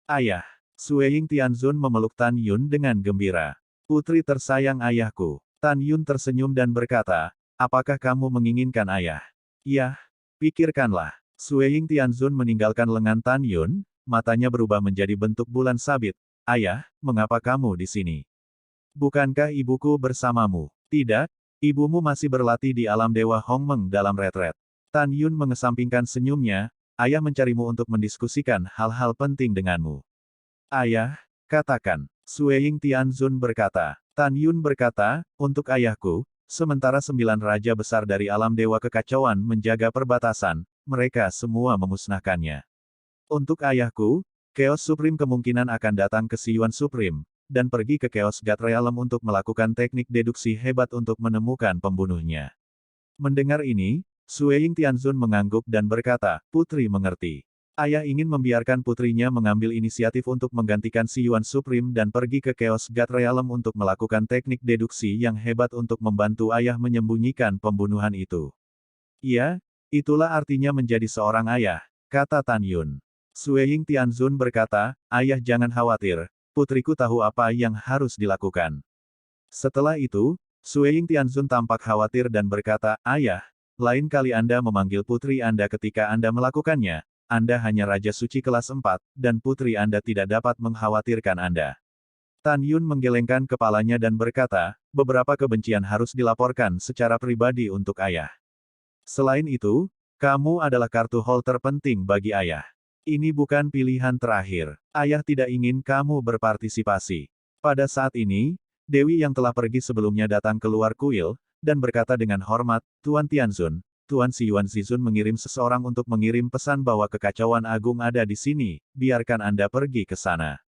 Ayah, Sueying Tianzun memeluk Tan Yun dengan gembira. Putri tersayang ayahku. Tan Yun tersenyum dan berkata, apakah kamu menginginkan ayah? Iya, pikirkanlah. Sueying Tianzun meninggalkan lengan Tan Yun, matanya berubah menjadi bentuk bulan sabit. Ayah, mengapa kamu di sini? Bukankah ibuku bersamamu? Tidak, ibumu masih berlatih di alam dewa Hongmeng dalam retret. Tan Yun mengesampingkan senyumnya, ayah mencarimu untuk mendiskusikan hal-hal penting denganmu. Ayah, katakan. Sueying Tianzun berkata. Tan Yun berkata, untuk ayahku, sementara 9 raja besar dari alam dewa kekacauan menjaga perbatasan, mereka semua memusnahkannya. Untuk ayahku, Chaos Supreme kemungkinan akan datang ke Siyuan Supreme, dan pergi ke Chaos God Realm untuk melakukan teknik deduksi hebat untuk menemukan pembunuhnya. Mendengar ini, Sueying Tianzun mengangguk dan berkata, putri mengerti. Ayah ingin membiarkan putrinya mengambil inisiatif untuk menggantikan Siyuan Supreme dan pergi ke Chaos God Realm untuk melakukan teknik deduksi yang hebat untuk membantu ayah menyembunyikan pembunuhan itu. Iya, itulah artinya menjadi seorang ayah, kata Tan Yun. Sueying Tianzun berkata, ayah jangan khawatir, putriku tahu apa yang harus dilakukan. Setelah itu, Sueying Tianzun tampak khawatir dan berkata, ayah, lain kali Anda memanggil putri Anda ketika Anda melakukannya, Anda hanya Raja Suci kelas 4, dan putri Anda tidak dapat mengkhawatirkan Anda. Tan Yun menggelengkan kepalanya dan berkata, beberapa kebencian harus dilaporkan secara pribadi untuk ayah. Selain itu, kamu adalah kartu hol terpenting bagi ayah. Ini bukan pilihan terakhir. Ayah tidak ingin kamu berpartisipasi. Pada saat ini, Dewi yang telah pergi sebelumnya datang keluar kuil, dan berkata dengan hormat, Tuan Tianzun, Tuan Siyuan Zizun mengirim seseorang untuk mengirim pesan bahwa kekacauan agung ada di sini, biarkan Anda pergi ke sana.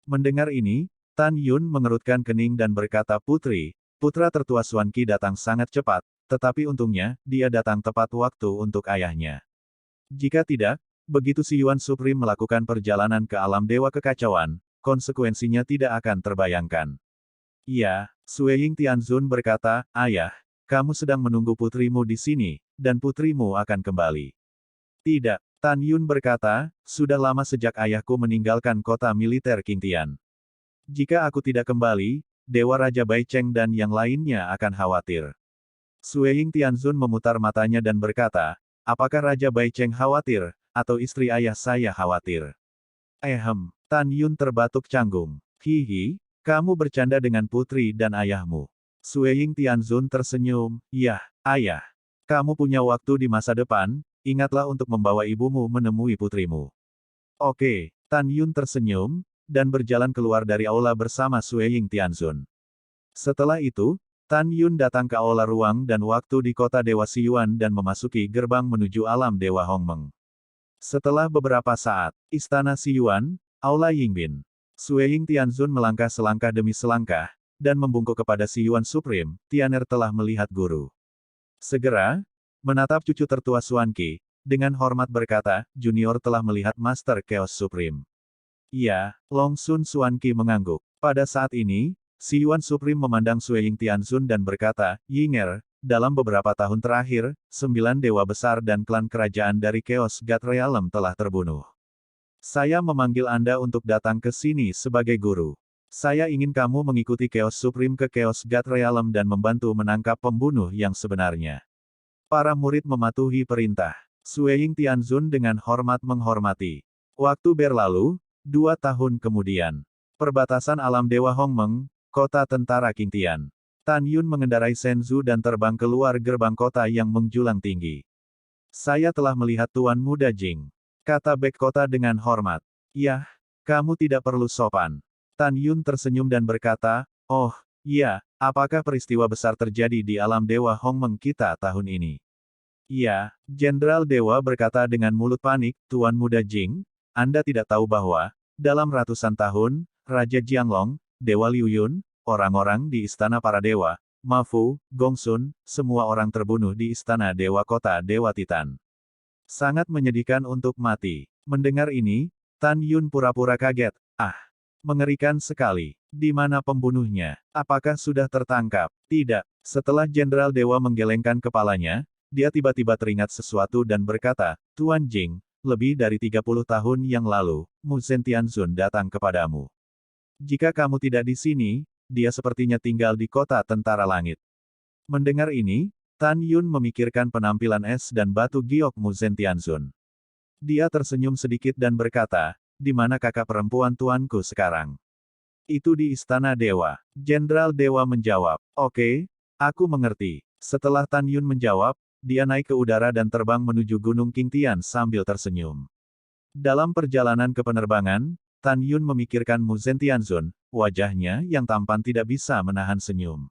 Mendengar ini, Tan Yun mengerutkan kening dan berkata putri, putra tertua Xuan Qi datang sangat cepat, tetapi untungnya, dia datang tepat waktu untuk ayahnya. Jika tidak, begitu Siyuan Supreme melakukan perjalanan ke alam dewa kekacauan, konsekuensinya tidak akan terbayangkan. Iya, Sueying Tianzun berkata, ayah, kamu sedang menunggu putrimu di sini, dan putrimu akan kembali. Tidak, Tan Yun berkata, sudah lama sejak ayahku meninggalkan kota militer Qingtian. Jika aku tidak kembali, Dewa Raja Bai Cheng dan yang lainnya akan khawatir. Sui Tianzun memutar matanya dan berkata, apakah Raja Bai Cheng khawatir, atau istri ayah saya khawatir? Tan Yun terbatuk canggung. Hihi, kamu bercanda dengan putri dan ayahmu. Sui Tianzun tersenyum, yah, ayah. Kamu punya waktu di masa depan, ingatlah untuk membawa ibumu menemui putrimu. Oke, Tan Yun tersenyum, dan berjalan keluar dari aula bersama Sui Tianzun. Setelah itu, Tan Yun datang ke aula ruang dan waktu di kota Dewa Siyuan dan memasuki gerbang menuju alam Dewa Hongmeng. Setelah beberapa saat, Istana Siyuan, aula Yingbin. Sui Tianzun melangkah selangkah demi selangkah, dan membungkuk kepada Siyuan Supreme, Tianer telah melihat guru. Segera, menatap cucu tertua Xuanqi, dengan hormat berkata, junior telah melihat Master Chaos Supreme. Iya, Long Sun Xuanqi mengangguk. Pada saat ini, Siyuan Supreme memandang Sui Tianzun dan berkata, Yinger, dalam beberapa tahun terakhir, 9 dewa besar dan klan kerajaan dari Chaos God Realm telah terbunuh. Saya memanggil Anda untuk datang ke sini sebagai guru. Saya ingin kamu mengikuti Chaos Supreme ke Chaos God Realm dan membantu menangkap pembunuh yang sebenarnya. Para murid mematuhi perintah. Sui Tianzun dengan hormat menghormati. Waktu berlalu, 2 tahun kemudian. Perbatasan alam Dewa Hongmeng, Kota Tentara Qingtian. Tan Yun mengendarai Shenzhou dan terbang keluar gerbang kota yang menjulang tinggi. Saya telah melihat Tuan Muda Jing. Kata Bek Kota dengan hormat. Yah, kamu tidak perlu sopan. Tan Yun tersenyum dan berkata, oh, iya, apakah peristiwa besar terjadi di alam Dewa Hongmeng kita tahun ini? Iya, Jenderal Dewa berkata dengan mulut panik, Tuan Muda Jing, Anda tidak tahu bahwa, dalam ratusan tahun, Raja Jianglong, Dewa Liu Yun, orang-orang di Istana Para Dewa, Ma Fu, Gong Sun, semua orang terbunuh di Istana Dewa Kota Dewa Titan. Sangat menyedihkan untuk mati. Mendengar ini, Tan Yun pura-pura kaget. Mengerikan sekali. Di mana pembunuhnya? Apakah sudah tertangkap? Tidak. Setelah Jenderal Dewa menggelengkan kepalanya, dia tiba-tiba teringat sesuatu dan berkata, Tuan Jing, lebih dari 30 tahun yang lalu, Mu Zentianzun datang kepadamu. Jika kamu tidak di sini, dia sepertinya tinggal di kota Tentara Langit. Mendengar ini, Tan Yun memikirkan penampilan es dan batu giok Mu Zentianzun. Dia tersenyum sedikit dan berkata, di mana kakak perempuan tuanku sekarang? Itu di Istana Dewa. Jenderal Dewa menjawab, oke, aku mengerti. Setelah Tan Yun menjawab, dia naik ke udara dan terbang menuju Gunung Qingtian sambil tersenyum. Dalam perjalanan ke penerbangan, Tan Yun memikirkan Mu Zentianzun, wajahnya yang tampan tidak bisa menahan senyum.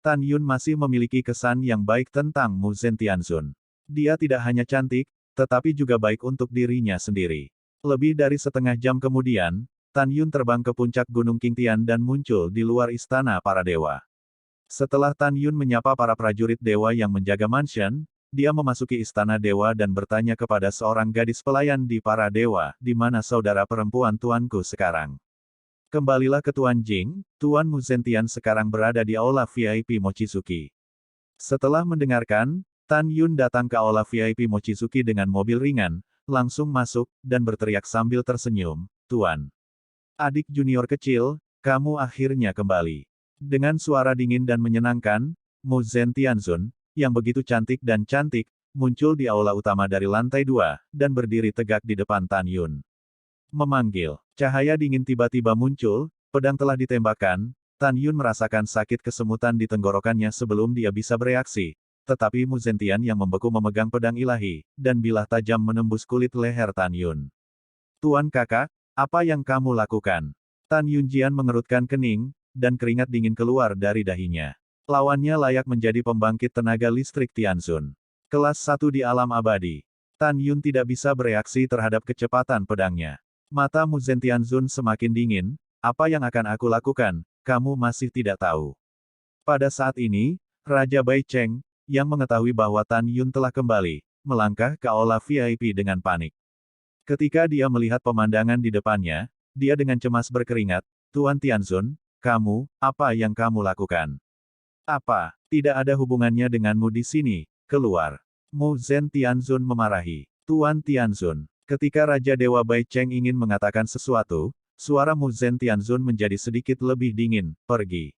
Tan Yun masih memiliki kesan yang baik tentang Mu Zentianzun. Dia tidak hanya cantik, tetapi juga baik untuk dirinya sendiri. Lebih dari setengah jam kemudian, Tan Yun terbang ke puncak Gunung Qingtian dan muncul di luar Istana Para Dewa. Setelah Tan Yun menyapa para prajurit dewa yang menjaga mansion, dia memasuki Istana Dewa dan bertanya kepada seorang gadis pelayan di Para Dewa, di mana saudara perempuan tuanku sekarang? Kembalilah ke Tuan Jing, Tuan Mu Zentian sekarang berada di aula VIP Mochizuki. Setelah mendengarkan, Tan Yun datang ke aula VIP Mochizuki dengan mobil ringan, langsung masuk, dan berteriak sambil tersenyum, Tuan. Adik junior kecil, kamu akhirnya kembali. Dengan suara dingin dan menyenangkan, Mu Zentianzun, yang begitu cantik dan cantik, muncul di aula utama dari lantai 2, dan berdiri tegak di depan Tan Yun. Memanggil. Cahaya dingin tiba-tiba muncul, pedang telah ditembakkan, Tan Yun merasakan sakit kesemutan di tenggorokannya sebelum dia bisa bereaksi, tetapi Mu Zentian yang membeku memegang pedang ilahi, dan bilah tajam menembus kulit leher Tan Yun. Tuan kakak, apa yang kamu lakukan? Tan Yunjian mengerutkan kening, dan keringat dingin keluar dari dahinya. Lawannya layak menjadi pembangkit tenaga listrik Tianzun. Kelas 1 di alam abadi. Tan Yun tidak bisa bereaksi terhadap kecepatan pedangnya. Mata Mu Zentianzun semakin dingin, apa yang akan aku lakukan, kamu masih tidak tahu. Pada saat ini, Raja Bai Cheng, yang mengetahui bahwa Tan Yun telah kembali, melangkah ke aula VIP dengan panik. Ketika dia melihat pemandangan di depannya, dia dengan cemas berkeringat, Tuan Tianzun, kamu, apa yang kamu lakukan? Apa, tidak ada hubungannya denganmu di sini, keluar. Mu Zentianzun memarahi. Tuan Tianzun. Ketika Raja Dewa Bai Cheng ingin mengatakan sesuatu, suara Mu Zentianzun menjadi sedikit lebih dingin, pergi.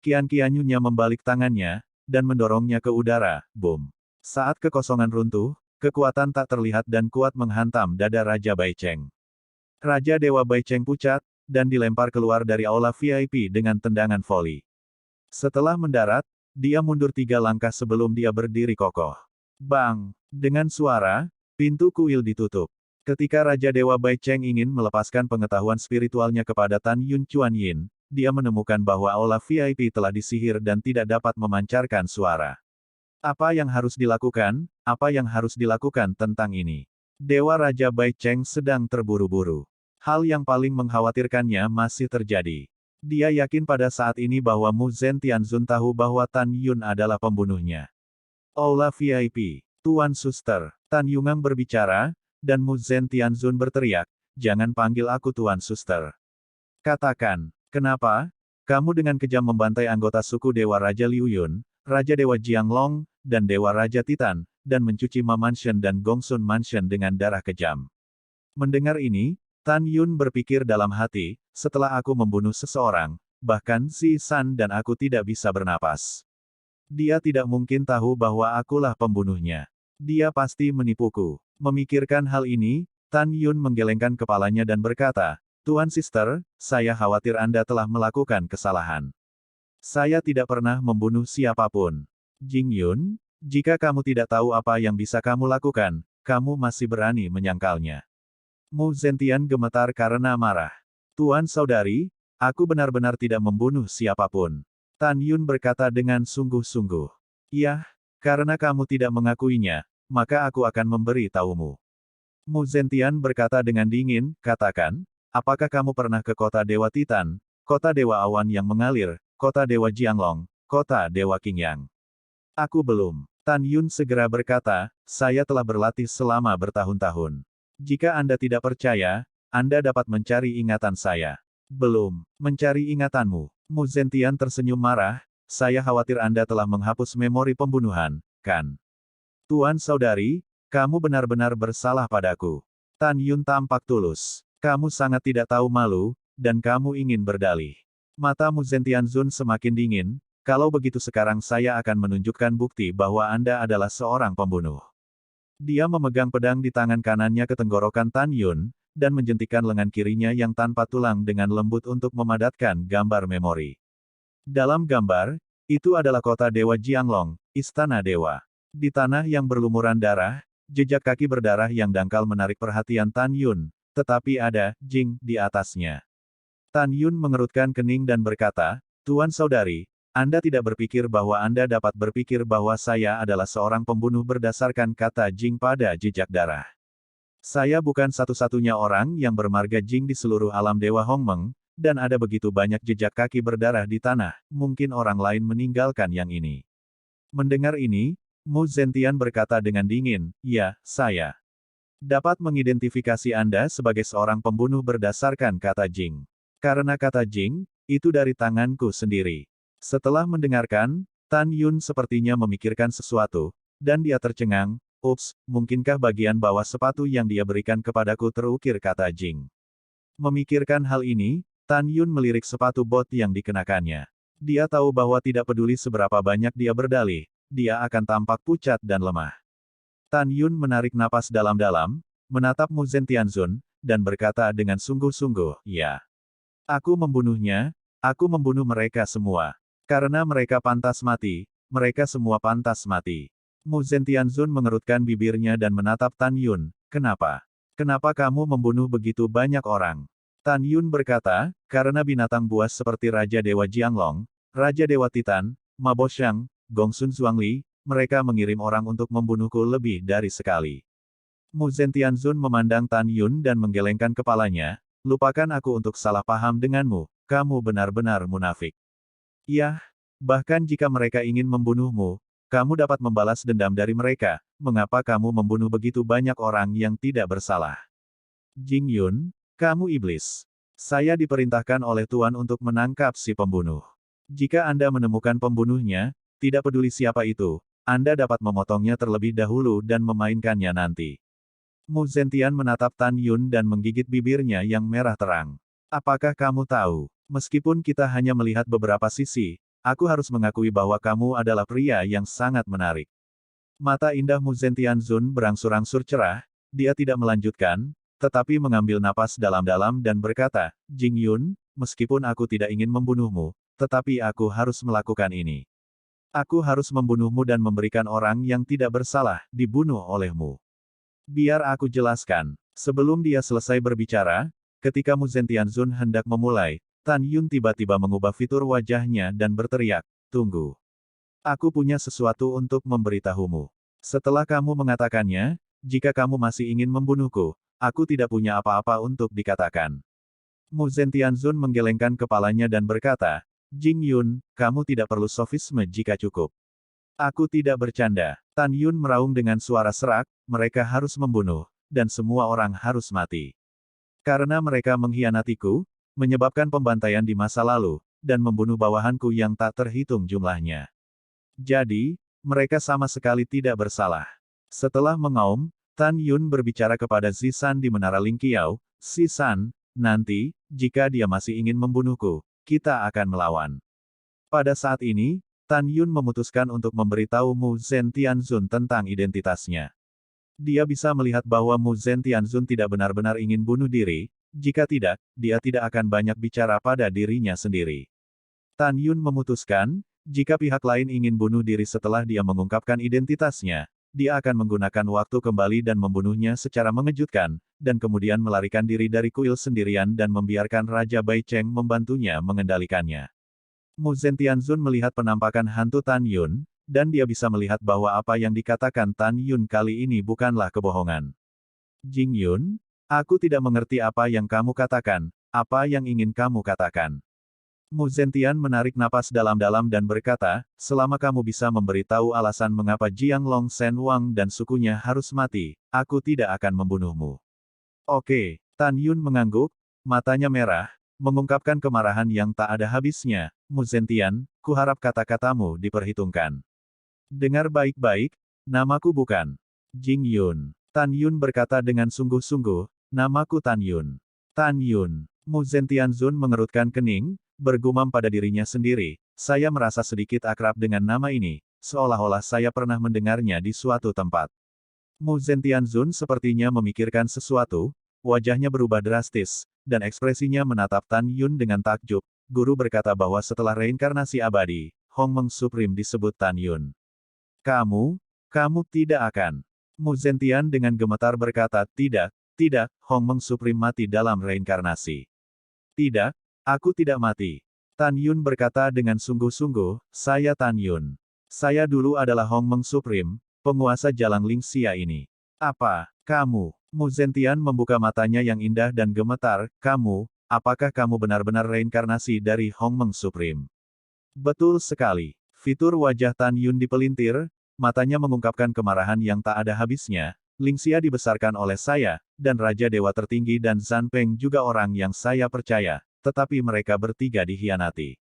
Qian Qianyunya membalik tangannya, dan mendorongnya ke udara, boom. Saat kekosongan runtuh, kekuatan tak terlihat dan kuat menghantam dada Raja Baicheng. Raja Dewa Baicheng pucat, dan dilempar keluar dari aula VIP dengan tendangan voli. Setelah mendarat, dia mundur 3 langkah sebelum dia berdiri kokoh. Bang! Dengan suara, pintu kuil ditutup. Ketika Raja Dewa Baicheng ingin melepaskan pengetahuan spiritualnya kepada Tan Yun Chuanyin, dia menemukan bahwa aula VIP telah disihir dan tidak dapat memancarkan suara. Apa yang harus dilakukan? Apa yang harus dilakukan tentang ini? Dewa Raja Baicheng sedang terburu-buru. Hal yang paling mengkhawatirkannya masih terjadi. Dia yakin pada saat ini bahwa Mu Zhen Tianzun tahu bahwa Tan Yun adalah pembunuhnya. Aula VIP, Tuan Suster, Tan Yungang berbicara, dan Mu Zhen Tianzun berteriak, "Jangan panggil aku Tuan Suster. Katakan, kenapa? Kamu dengan kejam membantai anggota suku Dewa Raja Liu Yun, Raja Dewa Jianglong, dan Dewa Raja Titan, dan mencuci Ma Mansion dan Gongsun Mansion dengan darah kejam." Mendengar ini, Tan Yun berpikir dalam hati, setelah aku membunuh seseorang, bahkan Zi San dan aku tidak bisa bernapas. Dia tidak mungkin tahu bahwa akulah pembunuhnya. Dia pasti menipuku. Memikirkan hal ini, Tan Yun menggelengkan kepalanya dan berkata, "Tuan Sister, saya khawatir Anda telah melakukan kesalahan. Saya tidak pernah membunuh siapapun. Jing Yun, jika kamu tidak tahu apa yang bisa kamu lakukan, kamu masih berani menyangkalnya." Mu Zentian gemetar karena marah. "Tuan Saudari, aku benar-benar tidak membunuh siapapun." Tan Yun berkata dengan sungguh-sungguh. "Iya, karena kamu tidak mengakuinya, maka aku akan memberi tahumu." Mu Zentian berkata dengan dingin, "Katakan, apakah kamu pernah ke kota Dewa Titan, kota Dewa Awan yang mengalir, kota Dewa Jianglong, kota Dewa Qingyang?" "Aku belum." Tan Yun segera berkata, "Saya telah berlatih selama bertahun-tahun. Jika Anda tidak percaya, Anda dapat mencari ingatan saya." "Belum. Mencari ingatanmu." Mu Zentian tersenyum marah, "Saya khawatir Anda telah menghapus memori pembunuhan, kan? Tuan Saudari, kamu benar-benar bersalah padaku." Tan Yun tampak tulus. "Kamu sangat tidak tahu malu, dan kamu ingin berdalih." Mata Mu Zentianzun semakin dingin, "Kalau begitu sekarang saya akan menunjukkan bukti bahwa Anda adalah seorang pembunuh." Dia memegang pedang di tangan kanannya ke tenggorokan Tan Yun, dan menjentikkan lengan kirinya yang tanpa tulang dengan lembut untuk memadatkan gambar memori. Dalam gambar, itu adalah kota Dewa Jianglong, Istana Dewa. Di tanah yang berlumuran darah, jejak kaki berdarah yang dangkal menarik perhatian Tan Yun, tetapi ada Jing di atasnya. Tan Yun mengerutkan kening dan berkata, "Tuan Saudari, Anda tidak berpikir bahwa Anda dapat berpikir bahwa saya adalah seorang pembunuh berdasarkan kata Jing pada jejak darah. Saya bukan satu-satunya orang yang bermarga Jing di seluruh alam Dewa Hongmeng, dan ada begitu banyak jejak kaki berdarah di tanah, mungkin orang lain meninggalkan yang ini." Mendengar ini, Mu Zentian berkata dengan dingin, "Ya, saya dapat mengidentifikasi Anda sebagai seorang pembunuh berdasarkan kata Jing. Karena kata Jing, itu dari tanganku sendiri." Setelah mendengarkan, Tan Yun sepertinya memikirkan sesuatu, dan dia tercengang, "Ups, mungkinkah bagian bawah sepatu yang dia berikan kepadaku terukir kata Jing?" Memikirkan hal ini, Tan Yun melirik sepatu bot yang dikenakannya. Dia tahu bahwa tidak peduli seberapa banyak dia berdalih, dia akan tampak pucat dan lemah. Tan Yun menarik napas dalam-dalam, menatap Mu Zentianzun, dan berkata dengan sungguh-sungguh, "Ya. Aku membunuhnya, aku membunuh mereka semua. Karena mereka pantas mati, mereka semua pantas mati." Mu Zentianzun mengerutkan bibirnya dan menatap Tan Yun, "Kenapa? Kenapa kamu membunuh begitu banyak orang?" Tan Yun berkata, "Karena binatang buas seperti Raja Dewa Jianglong, Raja Dewa Titan, Ma Boxiang, Gongsun Zhuangli, mereka mengirim orang untuk membunuhku lebih dari sekali." Mu Zentianzun memandang Tan Yun dan menggelengkan kepalanya, "Lupakan aku untuk salah paham denganmu, kamu benar-benar munafik. Yah, bahkan jika mereka ingin membunuhmu, kamu dapat membalas dendam dari mereka, mengapa kamu membunuh begitu banyak orang yang tidak bersalah?" "Jing Yun, kamu iblis. Saya diperintahkan oleh Tuan untuk menangkap si pembunuh. Jika Anda menemukan pembunuhnya, tidak peduli siapa itu, Anda dapat memotongnya terlebih dahulu dan memainkannya nanti." Mu Zentian menatap Tan Yun dan menggigit bibirnya yang merah terang. "Apakah kamu tahu, meskipun kita hanya melihat beberapa sisi, aku harus mengakui bahwa kamu adalah pria yang sangat menarik. Mata indah Mu Zentianzun berangsur-angsur cerah, dia tidak melanjutkan, tetapi mengambil napas dalam-dalam dan berkata, Jing Yun, meskipun aku tidak ingin membunuhmu, tetapi aku harus melakukan ini. Aku harus membunuhmu dan memberikan orang yang tidak bersalah dibunuh olehmu. Biar aku jelaskan. Sebelum dia selesai berbicara, ketika Mu Zentianzun hendak memulai, Tan Yun tiba-tiba mengubah fitur wajahnya dan berteriak, tunggu. Aku punya sesuatu untuk memberitahumu. Setelah kamu mengatakannya, jika kamu masih ingin membunuhku, aku tidak punya apa-apa untuk dikatakan. Mu Zentianzun menggelengkan kepalanya dan berkata, Jing Yun, kamu tidak perlu sofisme jika cukup. Aku tidak bercanda. Tan Yun meraung dengan suara serak, mereka harus membunuh, dan semua orang harus mati. Karena mereka mengkhianatiku, menyebabkan pembantaian di masa lalu, dan membunuh bawahanku yang tak terhitung jumlahnya. Jadi, mereka sama sekali tidak bersalah. Setelah mengaum, Tan Yun berbicara kepada Zisan di Menara Lingqiao, Zisan, nanti, jika dia masih ingin membunuhku, kita akan melawan. Pada saat ini, Tan Yun memutuskan untuk memberitahu Mu Zentianzun tentang identitasnya. Dia bisa melihat bahwa Mu Zentianzun tidak benar-benar ingin bunuh diri, jika tidak, dia tidak akan banyak bicara pada dirinya sendiri. Tan Yun memutuskan, jika pihak lain ingin bunuh diri setelah dia mengungkapkan identitasnya, dia akan menggunakan waktu kembali dan membunuhnya secara mengejutkan, dan kemudian melarikan diri dari kuil sendirian dan membiarkan Raja Bai Cheng membantunya mengendalikannya. Mu Zentianzun melihat penampakan hantu Tan Yun, dan dia bisa melihat bahwa apa yang dikatakan Tan Yun kali ini bukanlah kebohongan. Jing Yun, aku tidak mengerti apa yang kamu katakan, apa yang ingin kamu katakan. Mu Zentian menarik napas dalam-dalam dan berkata, selama kamu bisa memberitahu alasan mengapa Jiang Long Shen Wang dan sukunya harus mati, aku tidak akan membunuhmu. Oke, Tan Yun mengangguk, matanya merah, mengungkapkan kemarahan yang tak ada habisnya. Mu Zentian, kuharap kata-katamu diperhitungkan. Dengar baik-baik, namaku bukan Jing Yun. Tan Yun berkata dengan sungguh-sungguh, namaku Tan Yun. Tan Yun. Mu Zentianzun mengerutkan kening, bergumam pada dirinya sendiri, saya merasa sedikit akrab dengan nama ini, seolah-olah saya pernah mendengarnya di suatu tempat. Mu Zentianzun sepertinya memikirkan sesuatu, wajahnya berubah drastis, dan ekspresinya menatap Tan Yun dengan takjub. Guru berkata bahwa setelah reinkarnasi abadi, Hongmeng Supreme disebut Tan Yun. Kamu tidak akan. Mu Zentian dengan gemetar berkata, tidak, Hongmeng Supreme mati dalam reinkarnasi. Tidak, aku tidak mati. Tan Yun berkata dengan sungguh-sungguh, saya Tan Yun. Saya dulu adalah Hongmeng Supreme, penguasa Jalang Lingxia ini. Apa, kamu? Mu Zentian membuka matanya yang indah dan gemetar, kamu, apakah kamu benar-benar reinkarnasi dari Hongmeng Supreme? Betul sekali. Fitur wajah Tan Yun dipelintir, matanya mengungkapkan kemarahan yang tak ada habisnya. Lingxia dibesarkan oleh saya, dan Raja Dewa Tertinggi dan Zhan Peng juga orang yang saya percaya, tetapi mereka bertiga dikhianati.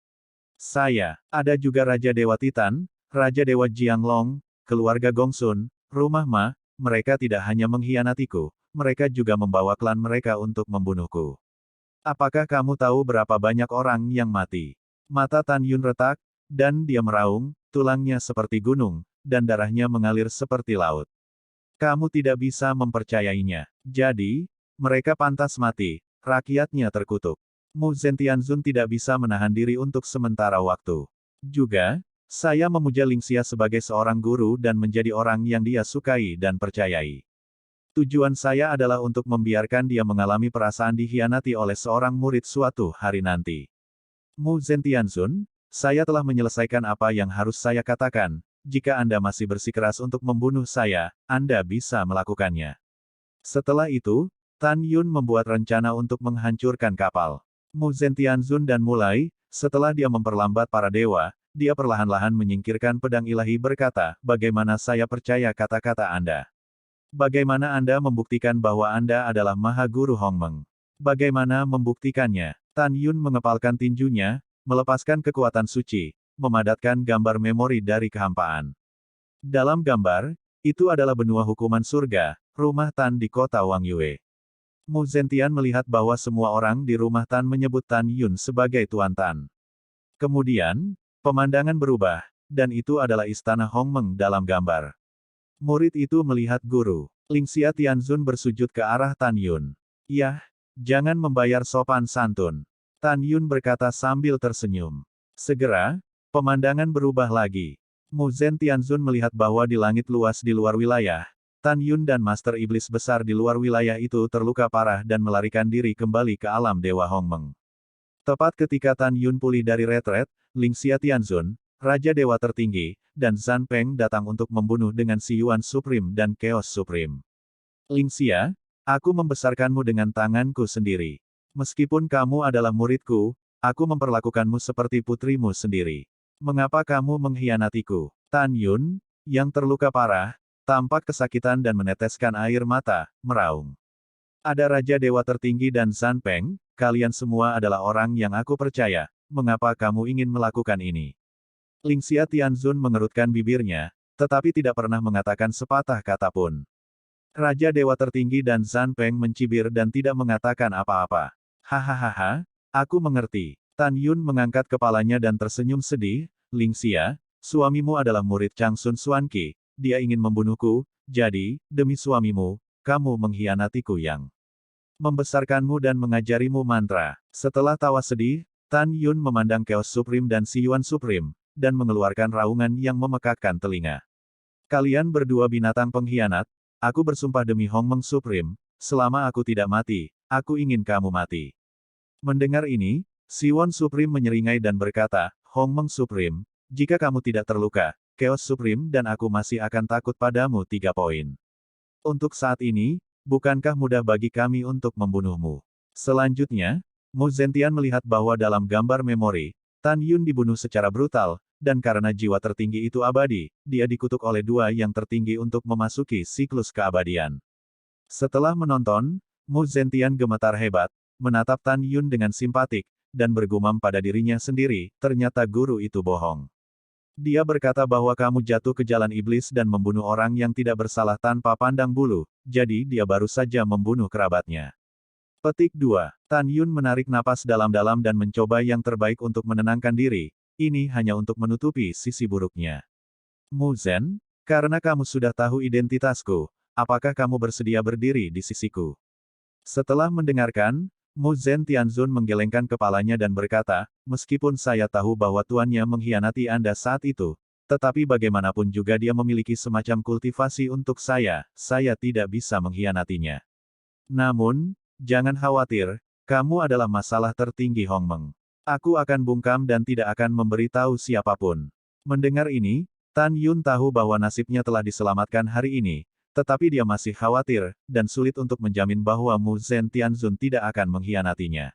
Ada juga Raja Dewa Titan, Raja Dewa Jianglong, keluarga Gongsun, rumah Ma, mereka tidak hanya mengkhianatiku, mereka juga membawa klan mereka untuk membunuhku. Apakah kamu tahu berapa banyak orang yang mati? Mata Tan Yun retak, dan dia meraung, tulangnya seperti gunung, dan darahnya mengalir seperti laut. Kamu tidak bisa mempercayainya. Jadi, mereka pantas mati, rakyatnya terkutuk. Mu Zentianzun tidak bisa menahan diri untuk sementara waktu. Juga, saya memuja Lingxia sebagai seorang guru dan menjadi orang yang dia sukai dan percayai. Tujuan saya adalah untuk membiarkan dia mengalami perasaan dikhianati oleh seorang murid suatu hari nanti. Mu Zentianzun, saya telah menyelesaikan apa yang harus saya katakan. Jika Anda masih bersikeras untuk membunuh saya, Anda bisa melakukannya. Setelah itu, Tan Yun membuat rencana untuk menghancurkan kapal. Mu Zentianzun dan mulai, setelah dia memperlambat para dewa, dia perlahan-lahan menyingkirkan pedang ilahi berkata, bagaimana saya percaya kata-kata Anda? Bagaimana Anda membuktikan bahwa Anda adalah Maha Guru Hongmeng? Bagaimana membuktikannya? Tan Yun mengepalkan tinjunya, melepaskan kekuatan suci, memadatkan gambar memori dari kehampaan. Dalam gambar, itu adalah benua hukuman surga, rumah Tan di kota Wang Yue. Mu Zentian melihat bahwa semua orang di rumah Tan menyebut Tan Yun sebagai Tuan Tan. Kemudian, Pemandangan berubah, dan itu adalah istana Hongmeng dalam gambar. Murid itu melihat guru. Lingxia Tianzun bersujud ke arah Tan Yun. Yah, jangan membayar sopan santun. Tan Yun berkata sambil tersenyum. Segera, pemandangan berubah lagi. Mu Zhen Tianzun melihat bahwa di langit luas di luar wilayah, Tan Yun dan Master Iblis besar di luar wilayah itu terluka parah dan melarikan diri kembali ke alam Dewa Hongmeng. Tepat ketika Tan Yun pulih dari retret, Lingxia Tianzun, Raja Dewa Tertinggi, dan Zhan Peng datang untuk membunuh dengan Si Yuan Supreme dan Chaos Supreme. Lingxia, aku membesarkanmu dengan tanganku sendiri. Meskipun kamu adalah muridku, aku memperlakukanmu seperti putrimu sendiri. Mengapa kamu mengkhianatiku? Tan Yun, yang terluka parah, tampak kesakitan dan meneteskan air mata, meraung. Ada Raja Dewa Tertinggi dan Zhan Peng, kalian semua adalah orang yang aku percaya, mengapa kamu ingin melakukan ini? Lingxia Tianzun mengerutkan bibirnya, tetapi tidak pernah mengatakan sepatah kata pun. Raja Dewa Tertinggi dan Zhan Peng mencibir dan tidak mengatakan apa-apa. Hahaha, aku mengerti. Tan Yun mengangkat kepalanya dan tersenyum sedih. Lingxia, suamimu adalah murid Changsun Xuanqi, dia ingin membunuhku, jadi, demi suamimu, kamu mengkhianatiku yang membesarkanmu dan mengajarimu mantra. Setelah tawa sedih, Tan Yun memandang Chaos Supreme dan Si Yuan Supreme, dan mengeluarkan raungan yang memekakkan telinga. Kalian berdua binatang pengkhianat, aku bersumpah demi Hongmeng Supreme, selama aku tidak mati, aku ingin kamu mati. Mendengar ini, Si Yuan Supreme menyeringai dan berkata, Hongmeng Supreme, jika kamu tidak terluka, Chaos Supreme dan aku masih akan takut padamu 3 poin. Untuk saat ini, bukankah mudah bagi kami untuk membunuhmu? Selanjutnya, Mu Zentian melihat bahwa dalam gambar memori, Tan Yun dibunuh secara brutal, dan karena jiwa tertinggi itu abadi, dia dikutuk oleh dua yang tertinggi untuk memasuki siklus keabadian. Setelah menonton, Mu Zentian gemetar hebat, menatap Tan Yun dengan simpatik, dan bergumam pada dirinya sendiri, ternyata guru itu bohong. Dia berkata bahwa kamu jatuh ke jalan iblis dan membunuh orang yang tidak bersalah tanpa pandang bulu, jadi dia baru saja membunuh kerabatnya. Petik 2. Tan Yun menarik napas dalam-dalam dan mencoba yang terbaik untuk menenangkan diri, ini hanya untuk menutupi sisi buruknya. Mu Zhen, karena kamu sudah tahu identitasku, apakah kamu bersedia berdiri di sisiku? Setelah mendengarkan, Mu Zhen Tianzun menggelengkan kepalanya dan berkata, meskipun saya tahu bahwa tuannya mengkhianati Anda saat itu, tetapi bagaimanapun juga dia memiliki semacam kultivasi untuk saya tidak bisa mengkhianatinya. Namun, jangan khawatir, kamu adalah masalah tertinggi Hongmeng. Aku akan bungkam dan tidak akan memberitahu siapapun. Mendengar ini, Tan Yun tahu bahwa nasibnya telah diselamatkan hari ini, tetapi dia masih khawatir, dan sulit untuk menjamin bahwa Mu Zhen Tianzun tidak akan mengkhianatinya.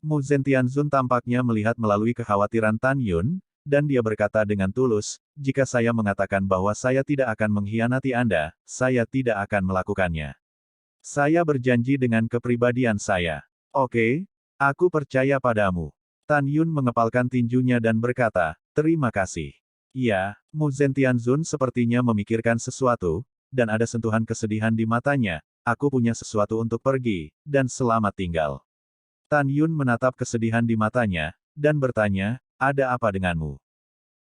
Mu Zhen Tianzun tampaknya melihat melalui kekhawatiran Tan Yun, dan dia berkata dengan tulus, jika saya mengatakan bahwa saya tidak akan mengkhianati Anda, saya tidak akan melakukannya. Saya berjanji dengan kepribadian saya. Oke, aku percaya padamu. Tan Yun mengepalkan tinjunya dan berkata, terima kasih. Ya, Mu Zhen Tianzun sepertinya memikirkan sesuatu, dan ada sentuhan kesedihan di matanya, aku punya sesuatu untuk pergi, dan selamat tinggal. Tan Yun menatap kesedihan di matanya, dan bertanya, ada apa denganmu?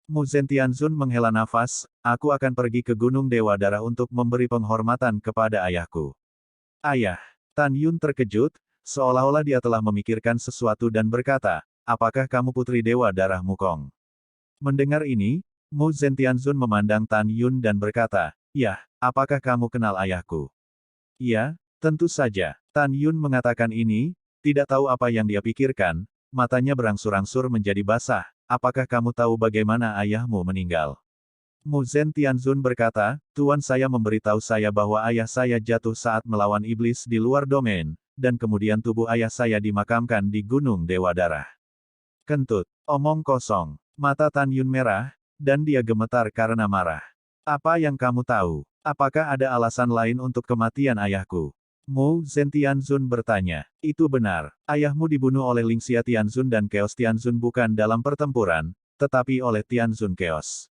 Mu Zhen Tianzun menghela nafas, aku akan pergi ke Gunung Dewa Darah untuk memberi penghormatan kepada ayahku. Ayah. Tan Yun terkejut, seolah-olah dia telah memikirkan sesuatu dan berkata, apakah kamu putri Dewa Darah Mukong? Mendengar ini, Mu Zhen Tianzun memandang Tan Yun dan berkata, yah, apakah kamu kenal ayahku? Iya, tentu saja. Tan Yun mengatakan ini, tidak tahu apa yang dia pikirkan, matanya berangsur-angsur menjadi basah, apakah kamu tahu bagaimana ayahmu meninggal? Mu Zhen Tianzun berkata, Tuan saya memberitahu saya bahwa ayah saya jatuh saat melawan iblis di luar domain, dan kemudian tubuh ayah saya dimakamkan di Gunung Dewa Darah. Kentut, omong kosong, mata Tan Yun merah, dan dia gemetar karena marah. Apa yang kamu tahu? Apakah ada alasan lain untuk kematian ayahku? Mu Zhen Tianzun bertanya. Itu benar. Ayahmu dibunuh oleh Lingxia Tianzun dan Chaos Tianzun bukan dalam pertempuran, tetapi oleh Tianzun Chaos.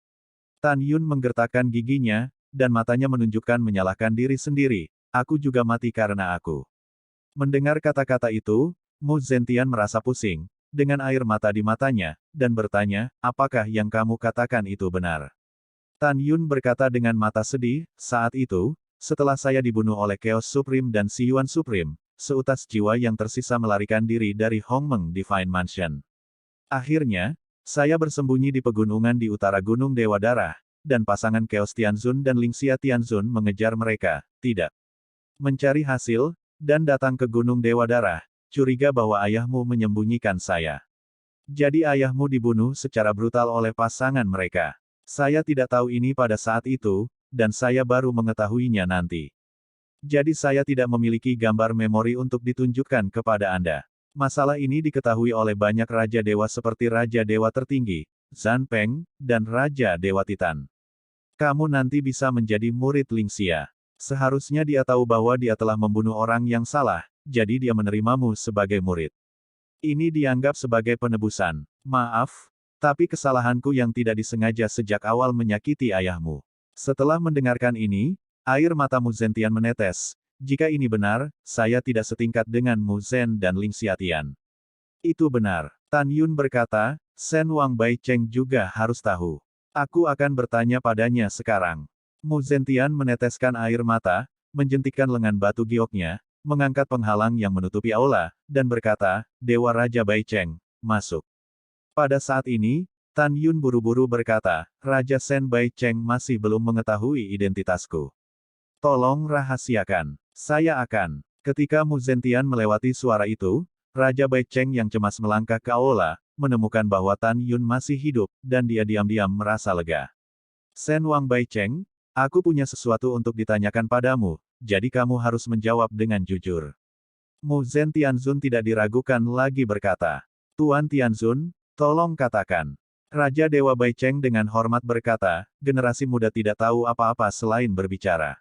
Tan Yun menggertakkan giginya, dan matanya menunjukkan menyalahkan diri sendiri. Aku juga mati karena aku. Mendengar kata-kata itu, Mu Zentian merasa pusing, dengan air mata di matanya, dan bertanya, apakah yang kamu katakan itu benar? Tan Yun berkata dengan mata sedih, saat itu, setelah saya dibunuh oleh Chaos Supreme dan Si Yuan Supreme, seutas jiwa yang tersisa melarikan diri dari Hongmeng Divine Mansion. Akhirnya, saya bersembunyi di pegunungan di utara Gunung Dewa Darah, dan pasangan Chaos Tianzun dan Lingxia Tianzun mengejar mereka, tidak mencari hasil, dan datang ke Gunung Dewa Darah, curiga bahwa ayahmu menyembunyikan saya. Jadi ayahmu dibunuh secara brutal oleh pasangan mereka. Saya tidak tahu ini pada saat itu, dan saya baru mengetahuinya nanti. Jadi saya tidak memiliki gambar memori untuk ditunjukkan kepada Anda. Masalah ini diketahui oleh banyak Raja Dewa seperti Raja Dewa Tertinggi, Zhan Peng, dan Raja Dewa Titan. Kamu nanti bisa menjadi murid Lingxia. Seharusnya dia tahu bahwa dia telah membunuh orang yang salah, jadi dia menerimamu sebagai murid. Ini dianggap sebagai penebusan. Maaf, tapi kesalahanku yang tidak disengaja sejak awal menyakiti ayahmu. Setelah mendengarkan ini, air mata Mu Zentian menetes. Jika ini benar, saya tidak setingkat dengan Mu Zhen dan Ling Xiatian. Itu benar. Tan Yun berkata, Shen Wang Bai Cheng juga harus tahu. Aku akan bertanya padanya sekarang. Mu Zentian meneteskan air mata, menjentikkan lengan batu gioknya, mengangkat penghalang yang menutupi aula, dan berkata, Dewa Raja Bai Cheng, masuk. Pada saat ini, Tan Yun buru-buru berkata, Raja Shen Bai Cheng masih belum mengetahui identitasku. Tolong rahasiakan. Saya akan. Ketika Mu Zentian melewati suara itu, Raja Bai Cheng yang cemas melangkah ke aula, menemukan bahwa Tan Yun masih hidup, dan dia diam-diam merasa lega. Shen Wang Bai Cheng, aku punya sesuatu untuk ditanyakan padamu, jadi kamu harus menjawab dengan jujur. Mu Zhen Tianzun tidak diragukan lagi berkata, Tuan Tianzun, tolong katakan. Raja Dewa Bai Cheng dengan hormat berkata, generasi muda tidak tahu apa-apa selain berbicara.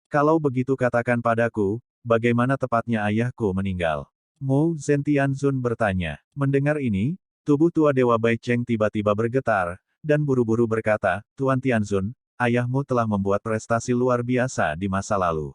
Kalau begitu katakan padaku, bagaimana tepatnya ayahku meninggal? Mu Zhen Tianzun bertanya. Mendengar ini, tubuh tua Dewa Bai Cheng tiba-tiba bergetar, dan buru-buru berkata, Tuan Tianzun, ayahmu telah membuat prestasi luar biasa di masa lalu.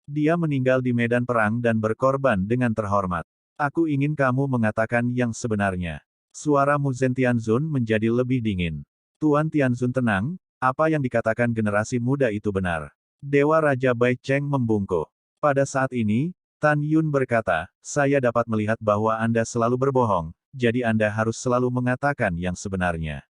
Dia meninggal di medan perang dan berkorban dengan terhormat. Aku ingin kamu mengatakan yang sebenarnya. Suara Mu Zhen Tianzun menjadi lebih dingin. Tuan Tianzun tenang, apa yang dikatakan generasi muda itu benar. Dewa Raja Bai Cheng membungkuk. Pada saat ini, Tan Yun berkata, saya dapat melihat bahwa Anda selalu berbohong, jadi Anda harus selalu mengatakan yang sebenarnya.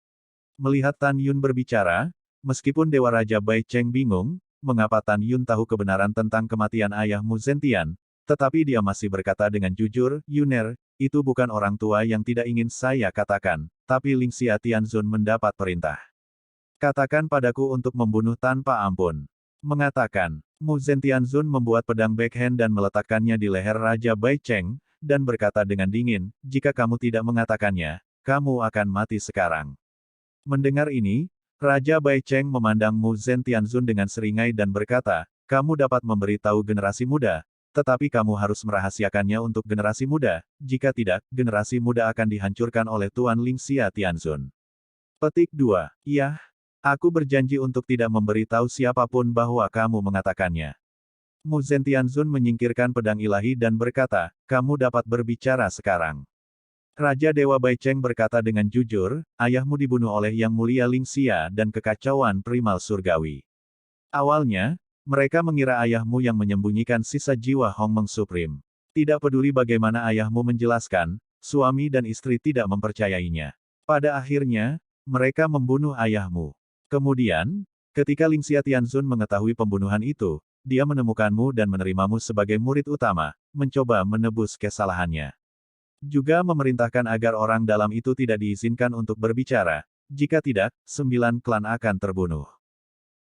Melihat Tan Yun berbicara, meskipun Dewa Raja Bai Cheng bingung, mengapa Tan Yun tahu kebenaran tentang kematian ayah Mu Zentian, tetapi dia masih berkata dengan jujur, Yuner, itu bukan orang tua yang tidak ingin saya katakan, tapi Lingxia Tianzun mendapat perintah. Katakan padaku untuk membunuh tanpa ampun. Mengatakan, Mu Zhen Tianzun membuat pedang backhand dan meletakkannya di leher Raja Bai Cheng, dan berkata dengan dingin, jika kamu tidak mengatakannya, kamu akan mati sekarang. Mendengar ini, Raja Bai Cheng memandang Mu Zhen Tianzun dengan seringai dan berkata, kamu dapat memberitahu generasi muda, tetapi kamu harus merahasiakannya untuk generasi muda, jika tidak, generasi muda akan dihancurkan oleh Tuan Lingxia Tianzun. Petik 2. Iya, aku berjanji untuk tidak memberitahu siapapun bahwa kamu mengatakannya. Mu Zhen Tianzun menyingkirkan pedang ilahi dan berkata, kamu dapat berbicara sekarang. Raja Dewa Bai Cheng berkata dengan jujur, ayahmu dibunuh oleh Yang Mulia Lingxia dan kekacauan primal surgawi. Awalnya, mereka mengira ayahmu yang menyembunyikan sisa jiwa Hongmeng Supreme. Tidak peduli bagaimana ayahmu menjelaskan, suami dan istri tidak mempercayainya. Pada akhirnya, mereka membunuh ayahmu. Kemudian, ketika Lingxia Tianzun mengetahui pembunuhan itu, dia menemukanmu dan menerimamu sebagai murid utama, mencoba menebus kesalahannya. Juga memerintahkan agar orang dalam itu tidak diizinkan untuk berbicara, jika tidak, 9 klan akan terbunuh.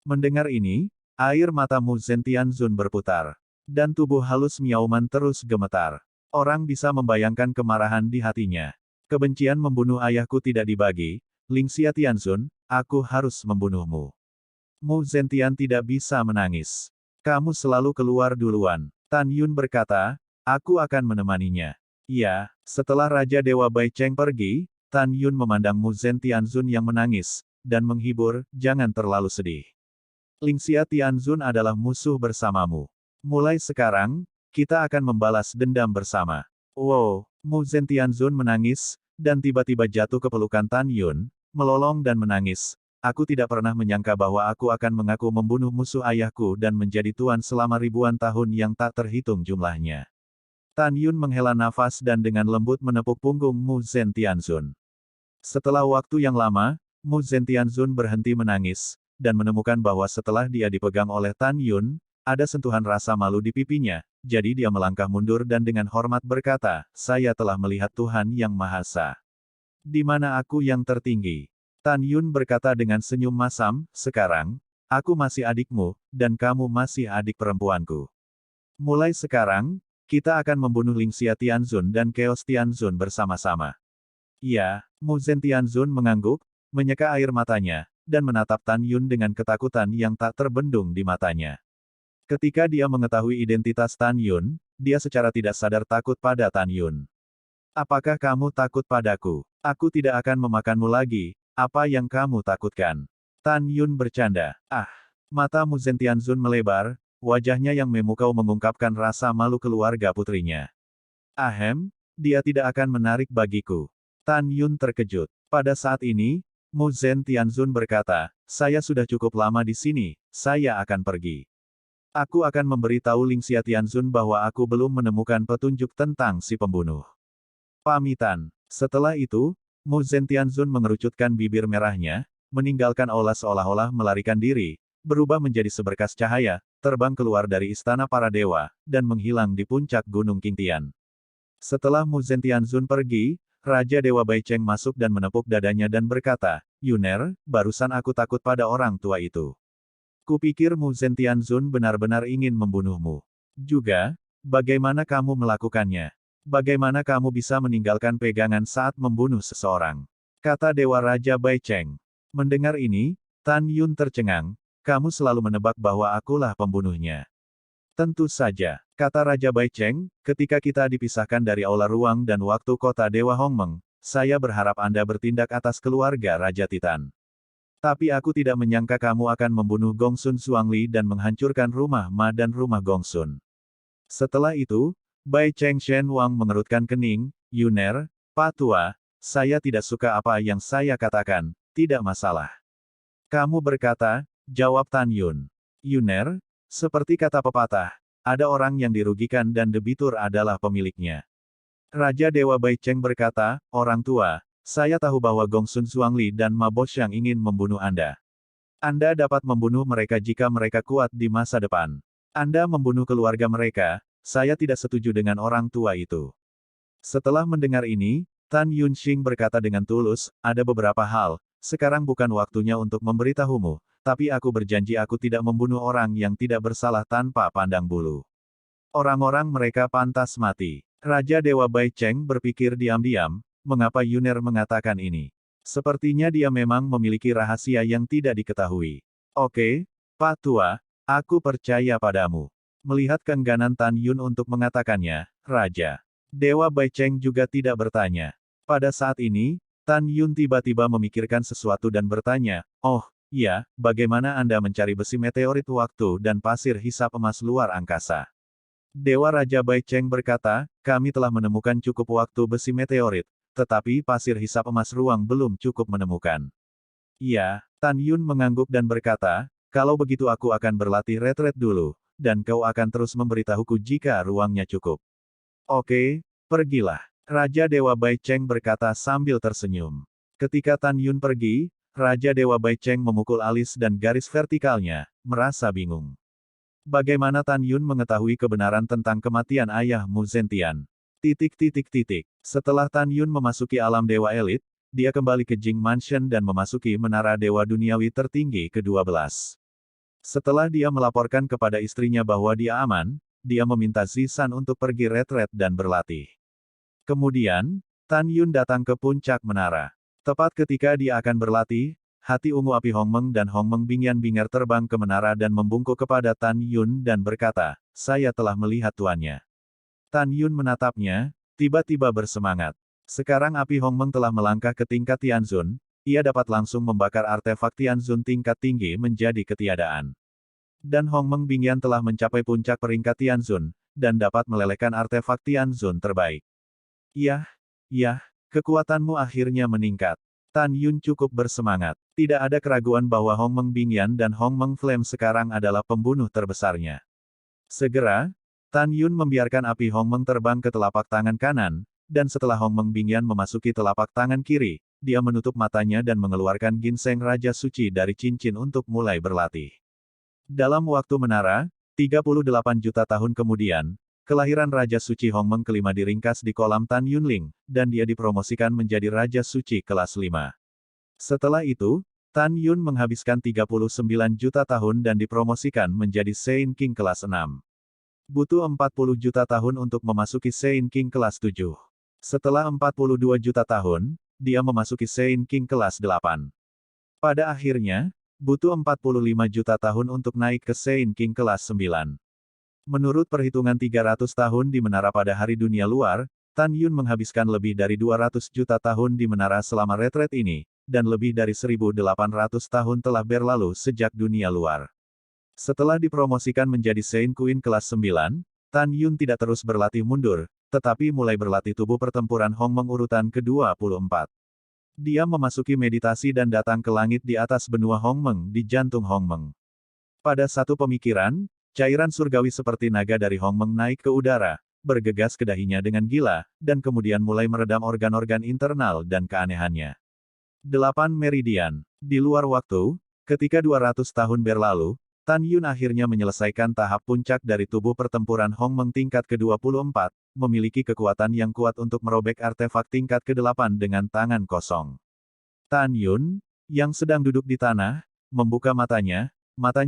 Mendengar ini, air mata Mu Zhen Tianzun berputar. Dan tubuh halus Miaoman terus gemetar. Orang bisa membayangkan kemarahan di hatinya. Kebencian membunuh ayahku tidak dibagi, Lingxia Tianzun, aku harus membunuhmu. Mu Zentian tidak bisa menangis. Kamu selalu keluar duluan. Tan Yun berkata, aku akan menemaninya. Iya, setelah Raja Dewa Bai Cheng pergi, Tan Yun memandang Mu Zhen Tianzun yang menangis, dan menghibur, jangan terlalu sedih. Lingxia Tianzun adalah musuh bersamamu. Mulai sekarang, kita akan membalas dendam bersama. Wow, Mu Zentianzun menangis, dan tiba-tiba jatuh ke pelukan Tan Yun, melolong dan menangis. Aku tidak pernah menyangka bahwa aku akan mengaku membunuh musuh ayahku dan menjadi tuan selama ribuan tahun yang tak terhitung jumlahnya. Tan Yun menghela nafas dan dengan lembut menepuk punggung Mu Zentianzun. Setelah waktu yang lama, Mu Zentianzun berhenti menangis, dan menemukan bahwa setelah dia dipegang oleh Tan Yun, ada sentuhan rasa malu di pipinya, jadi dia melangkah mundur dan dengan hormat berkata, "Saya telah melihat Tuhan Yang Maha Esa. Di mana aku yang tertinggi?" Tan Yun berkata dengan senyum masam, "Sekarang, aku masih adikmu, dan kamu masih adik perempuanku. Mulai sekarang, kita akan membunuh Lingxia Tianzun dan Chaos Tianzun bersama-sama." "Iya," Mu Zentianzun mengangguk, menyeka air matanya, dan menatap Tan Yun dengan ketakutan yang tak terbendung di matanya. Ketika dia mengetahui identitas Tan Yun, dia secara tidak sadar takut pada Tan Yun. "Apakah kamu takut padaku? Aku tidak akan memakanmu lagi, apa yang kamu takutkan?" Tan Yun bercanda. "Ah!" Mata Mu Zentianzun melebar, wajahnya yang memukau mengungkapkan rasa malu keluarga putrinya. "Ahem, dia tidak akan menarik bagiku." Tan Yun terkejut. Pada saat ini, Mu Zentianzun berkata, "Saya sudah cukup lama di sini, saya akan pergi. Aku akan memberitahu Lingxia Tianzun bahwa aku belum menemukan petunjuk tentang si pembunuh." Pamitan. Setelah itu, Mu Zentianzun mengerucutkan bibir merahnya, meninggalkan aula seolah-olah melarikan diri, berubah menjadi seberkas cahaya, terbang keluar dari istana para dewa, dan menghilang di puncak Gunung Qingtian. Setelah Mu Zentianzun pergi, Raja Dewa Baicheng masuk dan menepuk dadanya dan berkata, "Yuner, barusan aku takut pada orang tua itu. Kupikir Mu Zentianzun benar-benar ingin membunuhmu. Juga, bagaimana kamu melakukannya? Bagaimana kamu bisa meninggalkan pegangan saat membunuh seseorang?" Kata Dewa Raja Baicheng. Mendengar ini, Tan Yun tercengang, "Kamu selalu menebak bahwa akulah pembunuhnya." "Tentu saja," kata Raja Baicheng, "ketika kita dipisahkan dari aula ruang dan waktu kota Dewa Hongmeng, saya berharap Anda bertindak atas keluarga Raja Titan. Tapi aku tidak menyangka kamu akan membunuh Gongsun Xuangli dan menghancurkan rumah Ma dan rumah Gongsun." Setelah itu, Bai Cheng Shen Wang mengerutkan kening, "Yuner, Pak Tua, saya tidak suka apa yang saya katakan, tidak masalah." "Kamu berkata," jawab Tan Yun. "Yuner, seperti kata pepatah, ada orang yang dirugikan dan debitur adalah pemiliknya." Raja Dewa Bai Cheng berkata, "Orang tua, saya tahu bahwa Gongsun Xuangli dan Ma Boxiang ingin membunuh Anda. Anda dapat membunuh mereka jika mereka kuat di masa depan. Anda membunuh keluarga mereka, saya tidak setuju dengan orang tua itu." Setelah mendengar ini, Tan Yunxing berkata dengan tulus, "Ada beberapa hal, sekarang bukan waktunya untuk memberitahumu, tapi aku berjanji aku tidak membunuh orang yang tidak bersalah tanpa pandang bulu. Orang-orang mereka pantas mati." Raja Dewa Bai Cheng berpikir diam-diam, mengapa Yuner mengatakan ini? Sepertinya dia memang memiliki rahasia yang tidak diketahui. "Oke, Pak Tua, aku percaya padamu." Melihat keengganan Tan Yun untuk mengatakannya, Raja Dewa Bai Cheng juga tidak bertanya. Pada saat ini, Tan Yun tiba-tiba memikirkan sesuatu dan bertanya, "Oh, iya, bagaimana Anda mencari besi meteorit waktu dan pasir hisap emas luar angkasa?" Dewa Raja Bai Cheng berkata, "Kami telah menemukan cukup waktu besi meteorit, tetapi pasir hisap emas ruang belum cukup menemukan." "Iya," Tan Yun mengangguk dan berkata, "Kalau begitu aku akan berlatih retret dulu, dan kau akan terus memberitahuku jika ruangnya cukup." "Oke, pergilah." Raja Dewa Bai Cheng berkata sambil tersenyum. Ketika Tan Yun pergi, Raja Dewa Bai Cheng memukul alis dan garis vertikalnya, merasa bingung. Bagaimana Tan Yun mengetahui kebenaran tentang kematian ayah Mu Zentian? Setelah Tan Yun memasuki alam dewa elit, dia kembali ke Jing Mansion dan memasuki menara dewa duniawi tertinggi ke-12. Setelah dia melaporkan kepada istrinya bahwa dia aman, dia meminta Zisan untuk pergi retret dan berlatih. Kemudian, Tan Yun datang ke puncak menara. Tepat ketika dia akan berlatih, hati ungu api Hongmeng dan Hongmeng Binyan-Binger terbang ke menara dan membungkuk kepada Tan Yun dan berkata, "Saya telah melihat tuannya." Tan Yun menatapnya, tiba-tiba bersemangat. Sekarang api Hongmeng telah melangkah ke tingkat Tianzun, ia dapat langsung membakar artefak Tianzun tingkat tinggi menjadi ketiadaan. Dan Hongmeng Binyan telah mencapai puncak peringkat Tianzun, dan dapat melelehkan artefak Tianzun terbaik. Yah, yah, kekuatanmu akhirnya meningkat. Tan Yun cukup bersemangat. Tidak ada keraguan bahwa Hong Meng Bingyan dan Hong Meng Flame sekarang adalah pembunuh terbesarnya. Segera, Tan Yun membiarkan api Hong Meng terbang ke telapak tangan kanan, dan setelah Hong Meng Bingyan memasuki telapak tangan kiri, dia menutup matanya dan mengeluarkan ginseng Raja Suci dari cincin untuk mulai berlatih. Dalam waktu menara, 38 juta tahun kemudian, kelahiran Raja Suci Hong Meng kelima diringkas di kolam Tan Yunling, dan dia dipromosikan menjadi Raja Suci kelas 5. Setelah itu, Tan Yun menghabiskan 39 juta tahun dan dipromosikan menjadi Saint King kelas 6. Butuh 40 juta tahun untuk memasuki Saint King kelas 7. Setelah 42 juta tahun, dia memasuki Saint King kelas 8. Pada akhirnya, butuh 45 juta tahun untuk naik ke Saint King kelas 9. Menurut perhitungan 300 tahun di menara pada hari dunia luar, Tan Yun menghabiskan lebih dari 200 juta tahun di menara selama retret ini, dan lebih dari 1.800 tahun telah berlalu sejak dunia luar. Setelah dipromosikan menjadi Saint Queen kelas 9, Tan Yun tidak terus berlatih mundur, tetapi mulai berlatih tubuh pertempuran Hong Meng urutan ke-24. Dia memasuki meditasi dan datang ke langit di atas benua Hong Meng di jantung Hong Meng. Pada satu pemikiran, cairan surgawi seperti naga dari Hong Meng naik ke udara, bergegas ke dahinya dengan gila, dan kemudian mulai meredam organ-organ internal dan keanehannya. 8 Meridian. Di luar waktu, ketika 200 tahun berlalu, Tan Yun akhirnya menyelesaikan tahap puncak dari tubuh pertempuran Hong Meng tingkat ke-24, memiliki kekuatan yang kuat untuk merobek artefak tingkat ke-8 dengan tangan kosong. Tan Yun, yang sedang duduk di tanah, membuka matanya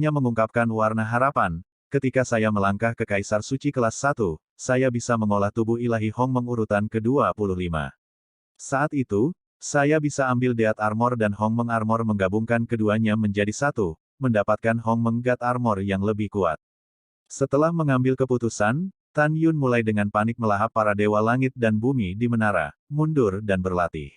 mengungkapkan warna harapan. Ketika saya melangkah ke Kaisar Suci kelas 1, saya bisa mengolah tubuh ilahi Hong Meng urutan ke-25. Saat itu, saya bisa ambil Death Armor dan Hong Meng Armor menggabungkan keduanya menjadi satu, mendapatkan Hong Meng God Armor yang lebih kuat. Setelah mengambil keputusan, Tan Yun mulai dengan panik melahap para dewa langit dan bumi di menara, mundur dan berlatih.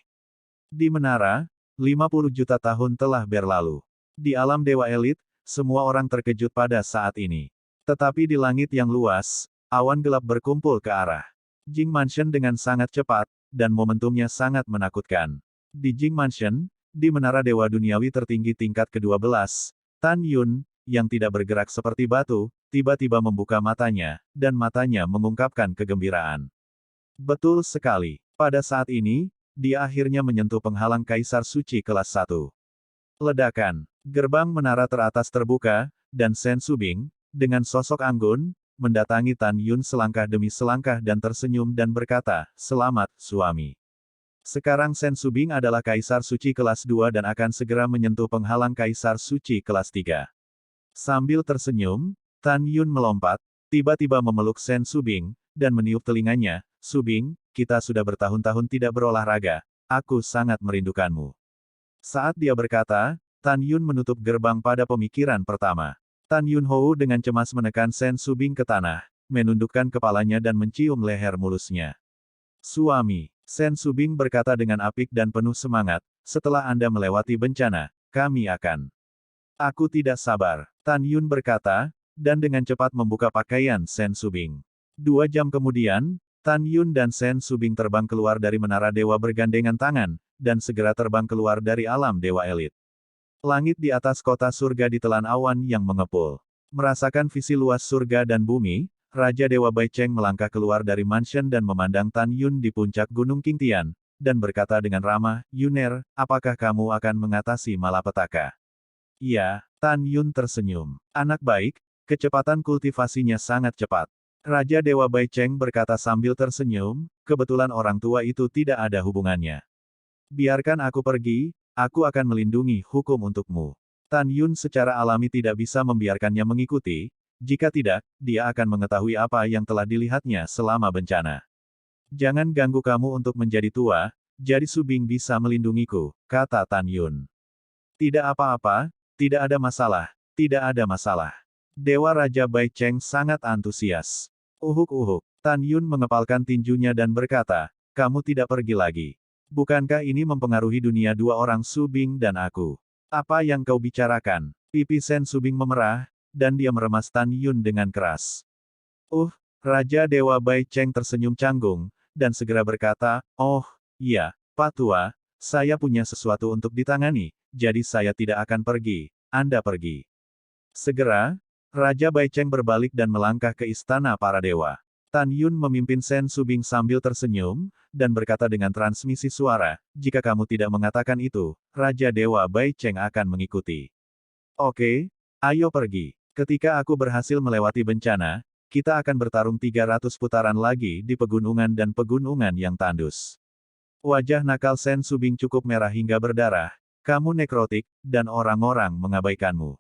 Di menara, 50 juta tahun telah berlalu. Di alam dewa elit, semua orang terkejut pada saat ini. Tetapi di langit yang luas, awan gelap berkumpul ke arah Jing Mansion dengan sangat cepat, dan momentumnya sangat menakutkan. Di Jing Mansion, di menara dewa duniawi tertinggi tingkat ke-12, Tan Yun, yang tidak bergerak seperti batu, tiba-tiba membuka matanya, dan matanya mengungkapkan kegembiraan. Betul sekali. Pada saat ini, dia akhirnya menyentuh penghalang Kaisar Suci kelas 1. Ledakan. Gerbang menara teratas terbuka, dan Sen Subing, dengan sosok anggun, mendatangi Tan Yun selangkah demi selangkah dan tersenyum dan berkata, "Selamat, suami." Sekarang Sen Subing adalah Kaisar Suci kelas 2 dan akan segera menyentuh penghalang Kaisar Suci kelas 3. Sambil tersenyum, Tan Yun melompat, tiba-tiba memeluk Sen Subing, dan meniup telinganya, "Subing, kita sudah bertahun-tahun tidak berolahraga, aku sangat merindukanmu." Saat dia berkata, Tan Yun menutup gerbang pada pemikiran pertama. Tan Yun Hou dengan cemas menekan Sen Subing ke tanah, menundukkan kepalanya dan mencium leher mulusnya. "Suami," Sen Subing berkata dengan apik dan penuh semangat, "setelah Anda melewati bencana, kami akan." "Aku tidak sabar," Tan Yun berkata, dan dengan cepat membuka pakaian Sen Subing. 2 jam kemudian, Tan Yun dan Sen Subing terbang keluar dari menara dewa bergandengan tangan, dan segera terbang keluar dari alam dewa elit. Langit di atas kota surga ditelan awan yang mengepul. Merasakan visi luas surga dan bumi, Raja Dewa Bai Cheng melangkah keluar dari mansion dan memandang Tan Yun di puncak Gunung Qingtian, dan berkata dengan ramah, "Yuner, apakah kamu akan mengatasi malapetaka?" "Iya," Tan Yun tersenyum. "Anak baik, kecepatan kultivasinya sangat cepat." Raja Dewa Bai Cheng berkata sambil tersenyum, "Kebetulan orang tua itu tidak ada hubungannya. Biarkan aku pergi, aku akan melindungi hukum untukmu." Tan Yun secara alami tidak bisa membiarkannya mengikuti, jika tidak, dia akan mengetahui apa yang telah dilihatnya selama bencana. "Jangan ganggu kamu untuk menjadi tua, jadi Subing bisa melindungiku," kata Tan Yun. "Tidak apa-apa, tidak ada masalah, tidak ada masalah." Dewa Raja Bai Cheng sangat antusias. "Uhuk-uhuk." Tan Yun mengepalkan tinjunya dan berkata, "Kamu tidak pergi lagi. Bukankah ini mempengaruhi dunia dua orang Subing dan aku? Apa yang kau bicarakan?" Pipi Sen Subing memerah, dan dia meremas Tan Yun dengan keras. Raja Dewa Bai Cheng tersenyum canggung, dan segera berkata, "Oh, iya, Pak Tua, saya punya sesuatu untuk ditangani, jadi saya tidak akan pergi, Anda pergi." Segera, Raja Baicheng berbalik dan melangkah ke istana para dewa. Tan Yun memimpin Sen Subing sambil tersenyum, dan berkata dengan transmisi suara, "Jika kamu tidak mengatakan itu, Raja Dewa Baicheng akan mengikuti." "Oke, ayo pergi. Ketika aku berhasil melewati bencana, kita akan bertarung 300 putaran lagi di pegunungan dan pegunungan yang tandus." Wajah nakal Sen Subing cukup merah hingga berdarah. "Kamu nekrotik, dan orang-orang mengabaikanmu."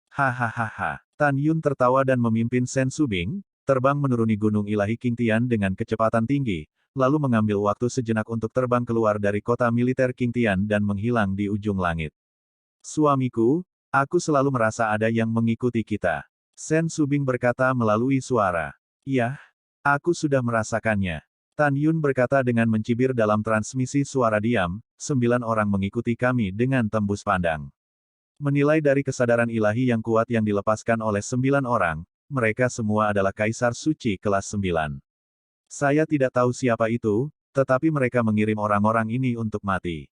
Hahaha. Tan Yun tertawa dan memimpin Sen Subing, terbang menuruni Gunung Ilahi Qingtian dengan kecepatan tinggi, lalu mengambil waktu sejenak untuk terbang keluar dari kota militer Qingtian dan menghilang di ujung langit. "Suamiku, aku selalu merasa ada yang mengikuti kita." Sen Subing berkata melalui suara. "Yah, aku sudah merasakannya." Tan Yun berkata dengan mencibir dalam transmisi suara diam, 9 orang mengikuti kami dengan tembus pandang. Menilai dari kesadaran ilahi yang kuat yang dilepaskan oleh 9 orang, mereka semua adalah Kaisar Suci kelas 9. Saya tidak tahu siapa itu, tetapi mereka mengirim orang-orang ini untuk mati.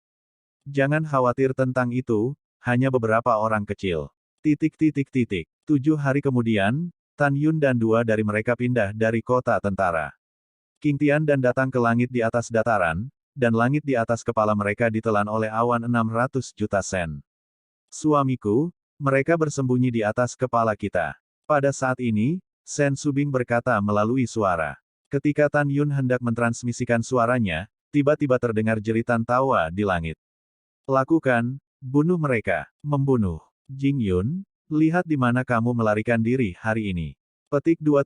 Jangan khawatir tentang itu, hanya beberapa orang kecil. 7 hari kemudian, Tan Yun dan 2 dari mereka pindah dari kota tentara Qingtian dan datang ke langit di atas dataran, dan langit di atas kepala mereka ditelan oleh awan 600 juta sen. "Suamiku, mereka bersembunyi di atas kepala kita." Pada saat ini, Sen Subing berkata melalui suara. Ketika Tan Yun hendak mentransmisikan suaranya, tiba-tiba terdengar jeritan tawa di langit. "Lakukan, bunuh mereka, membunuh. Jing Yun, lihat di mana kamu melarikan diri hari ini." Petik 2.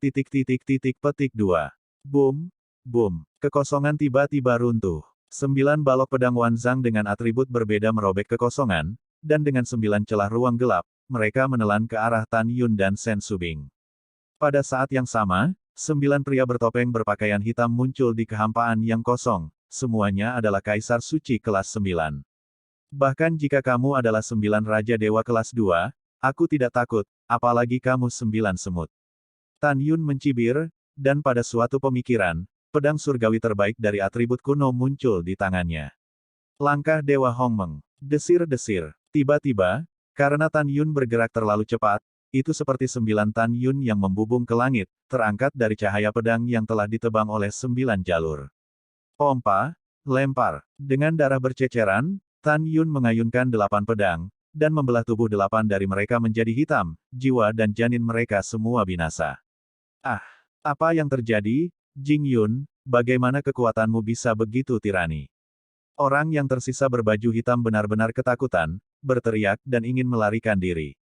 Boom, boom. Kekosongan tiba-tiba runtuh. 9 balok pedang Wanzang dengan atribut berbeda merobek kekosongan, dan dengan 9 celah ruang gelap, mereka menelan ke arah Tan Yun dan Sen Subing. Pada saat yang sama, 9 pria bertopeng berpakaian hitam muncul di kehampaan yang kosong, semuanya adalah Kaisar Suci kelas 9. "Bahkan jika kamu adalah 9 Raja Dewa kelas 2, aku tidak takut, apalagi kamu 9 semut." Tan Yun mencibir, dan pada suatu pemikiran, pedang surgawi terbaik dari atribut kuno muncul di tangannya. Langkah Dewa Hongmeng. Desir-desir. Tiba-tiba, karena Tan Yun bergerak terlalu cepat, itu seperti 9 Tan Yun yang membubung ke langit, terangkat dari cahaya pedang yang telah ditebang oleh 9 jalur. Pompa, lempar. Dengan darah berceceran, Tan Yun mengayunkan 8 pedang, dan membelah tubuh 8 dari mereka menjadi hitam, jiwa dan janin mereka semua binasa. "Ah, apa yang terjadi, Jing Yun? Bagaimana kekuatanmu bisa begitu tirani?" Orang yang tersisa berbaju hitam benar-benar ketakutan, berteriak dan ingin melarikan diri.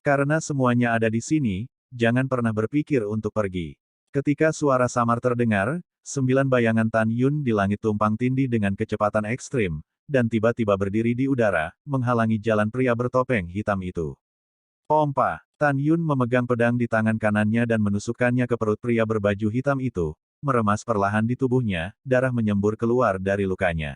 "Karena semuanya ada di sini, jangan pernah berpikir untuk pergi." Ketika suara samar terdengar, 9 bayangan Tan Yun di langit tumpang tindih dengan kecepatan ekstrim, dan tiba-tiba berdiri di udara, menghalangi jalan pria bertopeng hitam itu. Pompa. Tan Yun memegang pedang di tangan kanannya dan menusukkannya ke perut pria berbaju hitam itu, meremas perlahan di tubuhnya, darah menyembur keluar dari lukanya.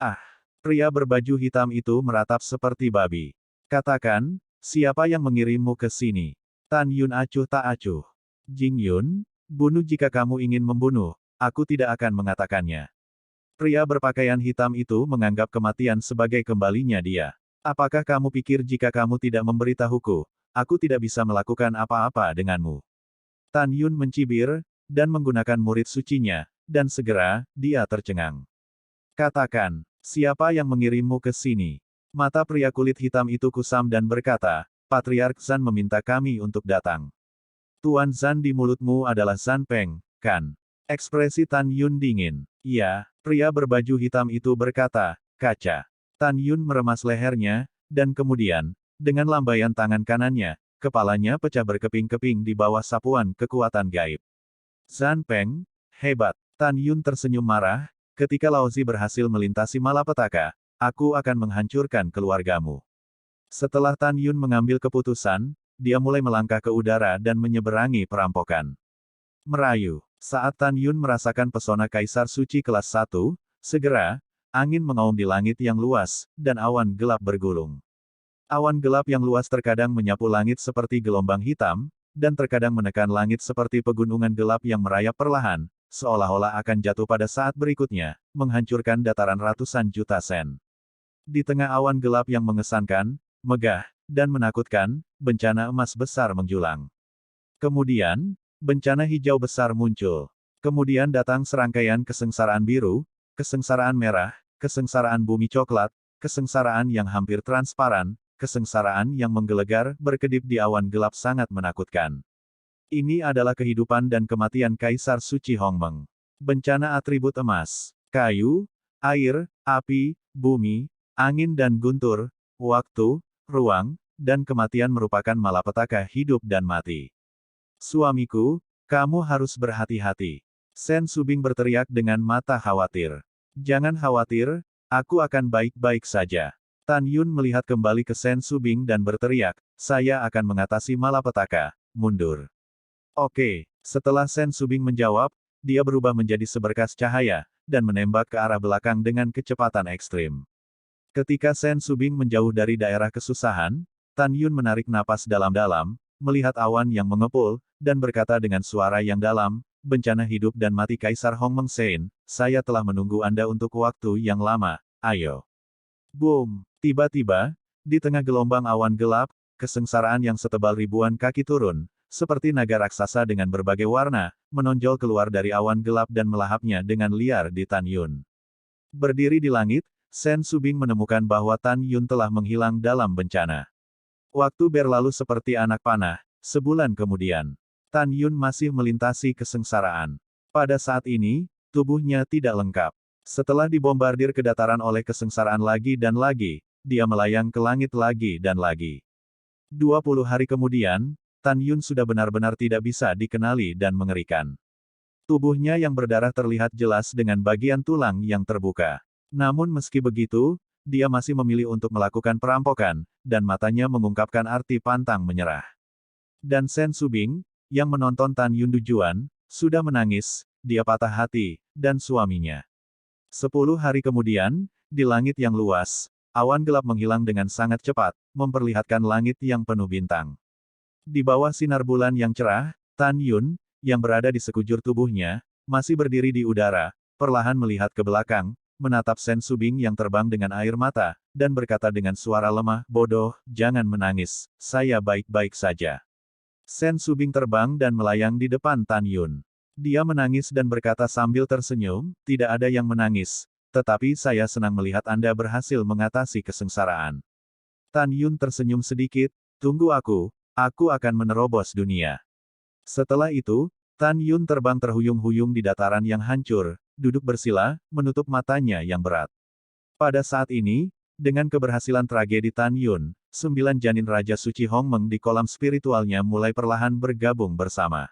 "Ah!" Pria berbaju hitam itu meratap seperti babi. "Katakan, siapa yang mengirimmu ke sini?" Tan Yun acuh tak acuh. "Jing Yun, bunuh jika kamu ingin membunuh, aku tidak akan mengatakannya." Pria berpakaian hitam itu menganggap kematian sebagai kembalinya dia. "Apakah kamu pikir jika kamu tidak memberitahuku, aku tidak bisa melakukan apa-apa denganmu?" Tan Yun mencibir, dan menggunakan murid sucinya, dan segera, dia tercengang. "Katakan, siapa yang mengirimmu ke sini?" Mata pria kulit hitam itu kusam dan berkata, "Patriark Zan meminta kami untuk datang." "Tuan Zan di mulutmu adalah Zan Peng, kan?" Ekspresi Tan Yun dingin. "Iya," pria berbaju hitam itu berkata, "kaca." Tan Yun meremas lehernya, dan kemudian, dengan lambaian tangan kanannya, kepalanya pecah berkeping-keping di bawah sapuan kekuatan gaib. "Zan Peng, hebat." Tan Yun tersenyum marah. "Ketika Laozi berhasil melintasi malapetaka, aku akan menghancurkan keluargamu." Setelah Tan Yun mengambil keputusan, dia mulai melangkah ke udara dan menyeberangi perampokan. Merayu. Saat Tan Yun merasakan pesona Kaisar Suci kelas 1, segera, angin mengaum di langit yang luas, dan awan gelap bergulung. Awan gelap yang luas terkadang menyapu langit seperti gelombang hitam, dan terkadang menekan langit seperti pegunungan gelap yang merayap perlahan, seolah-olah akan jatuh pada saat berikutnya, menghancurkan dataran ratusan juta sen. Di tengah awan gelap yang mengesankan, megah, dan menakutkan, bencana emas besar menjulang. Kemudian, bencana hijau besar muncul. Kemudian datang serangkaian kesengsaraan biru, kesengsaraan merah, kesengsaraan bumi coklat, kesengsaraan yang hampir transparan, kesengsaraan yang menggelegar, berkedip di awan gelap sangat menakutkan. Ini adalah kehidupan dan kematian Kaisar Suci Hongmeng. Bencana atribut emas, kayu, air, api, bumi, angin dan guntur, waktu, ruang, dan kematian merupakan malapetaka hidup dan mati. Suamiku, kamu harus berhati-hati. Sen Subing berteriak dengan mata khawatir. Jangan khawatir, aku akan baik-baik saja. Tan Yun melihat kembali ke Sen Subing dan berteriak, saya akan mengatasi malapetaka, mundur. Oke, setelah Sen Subing menjawab, dia berubah menjadi seberkas cahaya, dan menembak ke arah belakang dengan kecepatan ekstrim. Ketika Sen Subing menjauh dari daerah kesusahan, Tan Yun menarik napas dalam-dalam, melihat awan yang mengepul, dan berkata dengan suara yang dalam, bencana hidup dan mati Kaisar Hongmeng Sein, saya telah menunggu Anda untuk waktu yang lama, ayo. Boom! Tiba-tiba, di tengah gelombang awan gelap, kesengsaraan yang setebal ribuan kaki turun, seperti naga raksasa dengan berbagai warna, menonjol keluar dari awan gelap dan melahapnya dengan liar di Tan Yun. Berdiri di langit, Sen Subing menemukan bahwa Tan Yun telah menghilang dalam bencana. Waktu berlalu seperti anak panah, sebulan kemudian. Tan Yun masih melintasi kesengsaraan. Pada saat ini, tubuhnya tidak lengkap. Setelah dibombardir ke dataran oleh kesengsaraan lagi dan lagi, dia melayang ke langit lagi dan lagi. 20 hari kemudian, Tan Yun sudah benar-benar tidak bisa dikenali dan mengerikan. Tubuhnya yang berdarah terlihat jelas dengan bagian tulang yang terbuka. Namun meski begitu, dia masih memilih untuk melakukan perampokan, dan matanya mengungkapkan arti pantang menyerah. Dan Sen Subing, yang menonton Tan Yun tujuan, sudah menangis, dia patah hati, dan suaminya. 10 hari kemudian, di langit yang luas, awan gelap menghilang dengan sangat cepat, memperlihatkan langit yang penuh bintang. Di bawah sinar bulan yang cerah, Tan Yun, yang berada di sekujur tubuhnya, masih berdiri di udara, perlahan melihat ke belakang, menatap Sen Subing yang terbang dengan air mata, dan berkata dengan suara lemah, bodoh, jangan menangis, saya baik-baik saja. Sen Subing terbang dan melayang di depan Tan Yun. Dia menangis dan berkata sambil tersenyum, tidak ada yang menangis, tetapi saya senang melihat Anda berhasil mengatasi kesengsaraan. Tan Yun tersenyum sedikit, tunggu aku akan menerobos dunia. Setelah itu, Tan Yun terbang terhuyung-huyung di dataran yang hancur, duduk bersila, menutup matanya yang berat. Pada saat ini, dengan keberhasilan tragedi Tan Yun, 9 janin Raja Suci Hongmeng di kolam spiritualnya mulai perlahan bergabung bersama.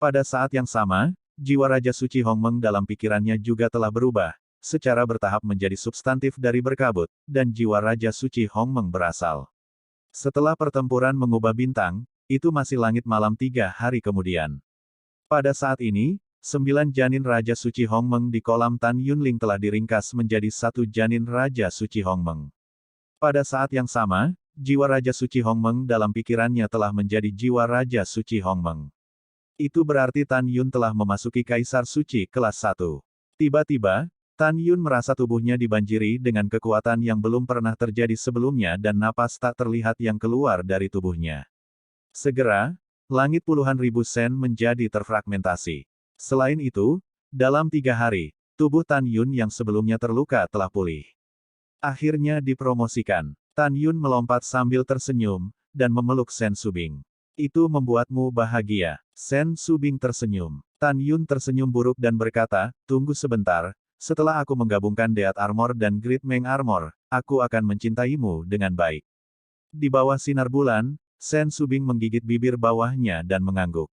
Pada saat yang sama, jiwa Raja Suci Hongmeng dalam pikirannya juga telah berubah, secara bertahap menjadi substantif dari berkabut, dan jiwa Raja Suci Hongmeng berasal. Setelah pertempuran mengubah bintang, itu masih langit malam 3 hari kemudian. Pada saat ini, 9 janin Raja Suci Hongmeng di kolam Tan Yunling telah diringkas menjadi 1 janin Raja Suci Hongmeng. Pada saat yang sama, jiwa Raja Suci Hongmeng dalam pikirannya telah menjadi jiwa Raja Suci Hongmeng. Itu berarti Tan Yun telah memasuki Kaisar Suci kelas 1. Tiba-tiba, Tan Yun merasa tubuhnya dibanjiri dengan kekuatan yang belum pernah terjadi sebelumnya dan napas tak terlihat yang keluar dari tubuhnya. Segera, langit puluhan ribu sen menjadi terfragmentasi. Selain itu, dalam 3 hari, tubuh Tan Yun yang sebelumnya terluka telah pulih. Akhirnya dipromosikan. Tan Yun melompat sambil tersenyum, dan memeluk Sen Subing. Itu membuatmu bahagia. Sen Subing tersenyum. Tan Yun tersenyum buruk dan berkata, tunggu sebentar, setelah aku menggabungkan Deat Armor dan Great Meng Armor, aku akan mencintaimu dengan baik. Di bawah sinar bulan, Sen Subing menggigit bibir bawahnya dan mengangguk.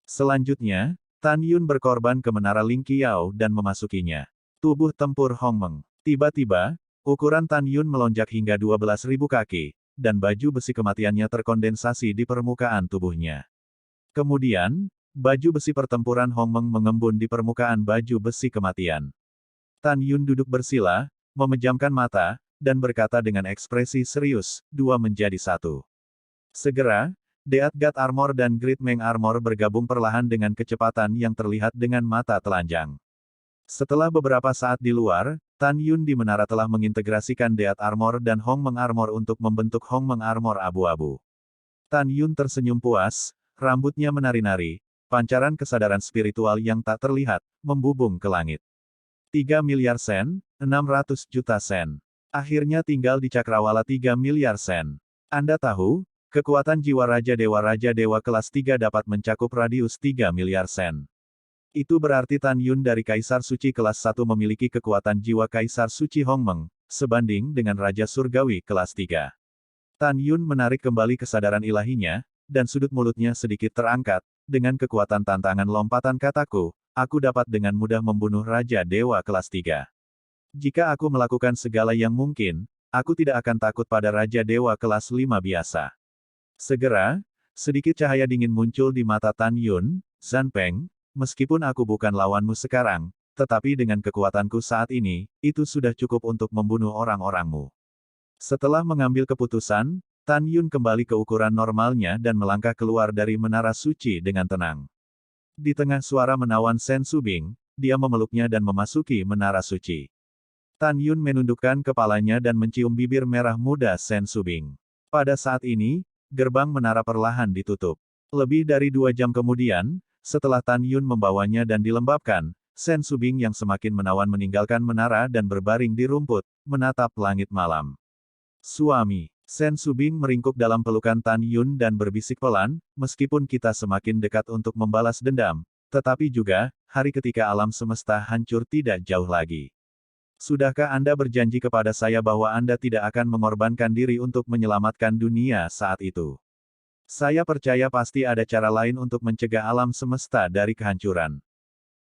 Selanjutnya, Tan Yun berkorban ke menara Ling Qiao dan memasukinya. Tubuh tempur Hongmeng. Tiba-tiba, ukuran Tan Yun melonjak hingga 12.000 kaki, dan baju besi kematiannya terkondensasi di permukaan tubuhnya. Kemudian, baju besi pertempuran Hongmeng mengembun di permukaan baju besi kematian. Tan Yun duduk bersila, memejamkan mata, dan berkata dengan ekspresi serius, 2 menjadi 1. Segera, Death God Armor dan Great Meng Armor bergabung perlahan dengan kecepatan yang terlihat dengan mata telanjang. Setelah beberapa saat di luar, Tan Yun di menara telah mengintegrasikan Death Armor dan Hong Meng Armor untuk membentuk Hong Meng Armor abu-abu. Tan Yun tersenyum puas, rambutnya menari-nari, pancaran kesadaran spiritual yang tak terlihat, membubung ke langit. 3 miliar sen, 600 juta sen. Akhirnya tinggal di cakrawala 3 miliar sen. Anda tahu, kekuatan jiwa Raja Dewa kelas 3 dapat mencakup radius 3 miliar sen. Itu berarti Tan Yun dari Kaisar Suci kelas 1 memiliki kekuatan jiwa Kaisar Suci Hong Meng, sebanding dengan Raja Surgawi kelas 3. Tan Yun menarik kembali kesadaran ilahinya, dan sudut mulutnya sedikit terangkat, dengan kekuatan tantangan lompatan kataku, aku dapat dengan mudah membunuh Raja Dewa kelas 3. Jika aku melakukan segala yang mungkin, aku tidak akan takut pada Raja Dewa kelas 5 biasa. Segera, sedikit cahaya dingin muncul di mata Tan Yun. Zhan Peng, meskipun aku bukan lawanmu sekarang, tetapi dengan kekuatanku saat ini, itu sudah cukup untuk membunuh orang-orangmu. Setelah mengambil keputusan, Tan Yun kembali ke ukuran normalnya dan melangkah keluar dari menara suci dengan tenang. Di tengah suara menawan Sen Subing, dia memeluknya dan memasuki menara suci. Tan Yun menundukkan kepalanya dan mencium bibir merah muda Sen Subing. Pada saat ini, gerbang menara perlahan ditutup. Lebih dari 2 jam kemudian, setelah Tan Yun membawanya dan dilembabkan, Sen Subing yang semakin menawan meninggalkan menara dan berbaring di rumput, menatap langit malam. Suami, Sen Subing meringkuk dalam pelukan Tan Yun dan berbisik pelan, meskipun kita semakin dekat untuk membalas dendam, tetapi juga, hari ketika alam semesta hancur tidak jauh lagi. Sudahkah Anda berjanji kepada saya bahwa Anda tidak akan mengorbankan diri untuk menyelamatkan dunia saat itu? Saya percaya pasti ada cara lain untuk mencegah alam semesta dari kehancuran.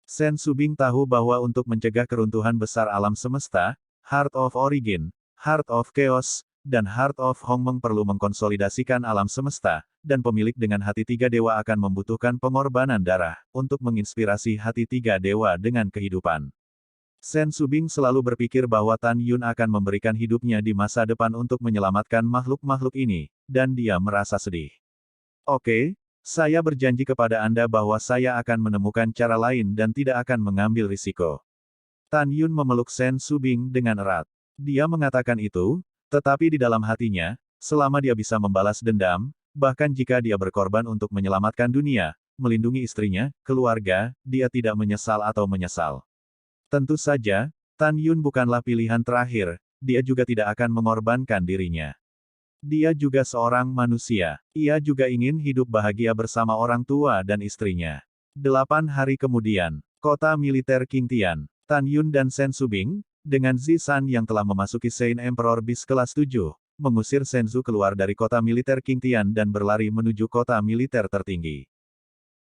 Sen Subing tahu bahwa untuk mencegah keruntuhan besar alam semesta, Heart of Origin, Heart of Chaos, dan Heart of Hong Meng perlu mengkonsolidasikan alam semesta, dan pemilik dengan hati 3 dewa akan membutuhkan pengorbanan darah, untuk menginspirasi hati 3 dewa dengan kehidupan. Sen Subing selalu berpikir bahwa Tan Yun akan memberikan hidupnya di masa depan untuk menyelamatkan makhluk-makhluk ini, dan dia merasa sedih. Oke, saya berjanji kepada Anda bahwa saya akan menemukan cara lain dan tidak akan mengambil risiko. Tan Yun memeluk Sen Subing dengan erat. Dia mengatakan itu, tetapi di dalam hatinya, selama dia bisa membalas dendam, bahkan jika dia berkorban untuk menyelamatkan dunia, melindungi istrinya, keluarga, dia tidak menyesal atau menyesal. Tentu saja, Tan Yun bukanlah pilihan terakhir, dia juga tidak akan mengorbankan dirinya. Dia juga seorang manusia. Ia juga ingin hidup bahagia bersama orang tua dan istrinya. 8 hari kemudian, kota militer Qingtian, Tan Yun dan Sen Subing, dengan Zishan yang telah memasuki Saint Emperor Beast kelas 7, mengusir Senzu keluar dari kota militer Qingtian dan berlari menuju kota militer tertinggi.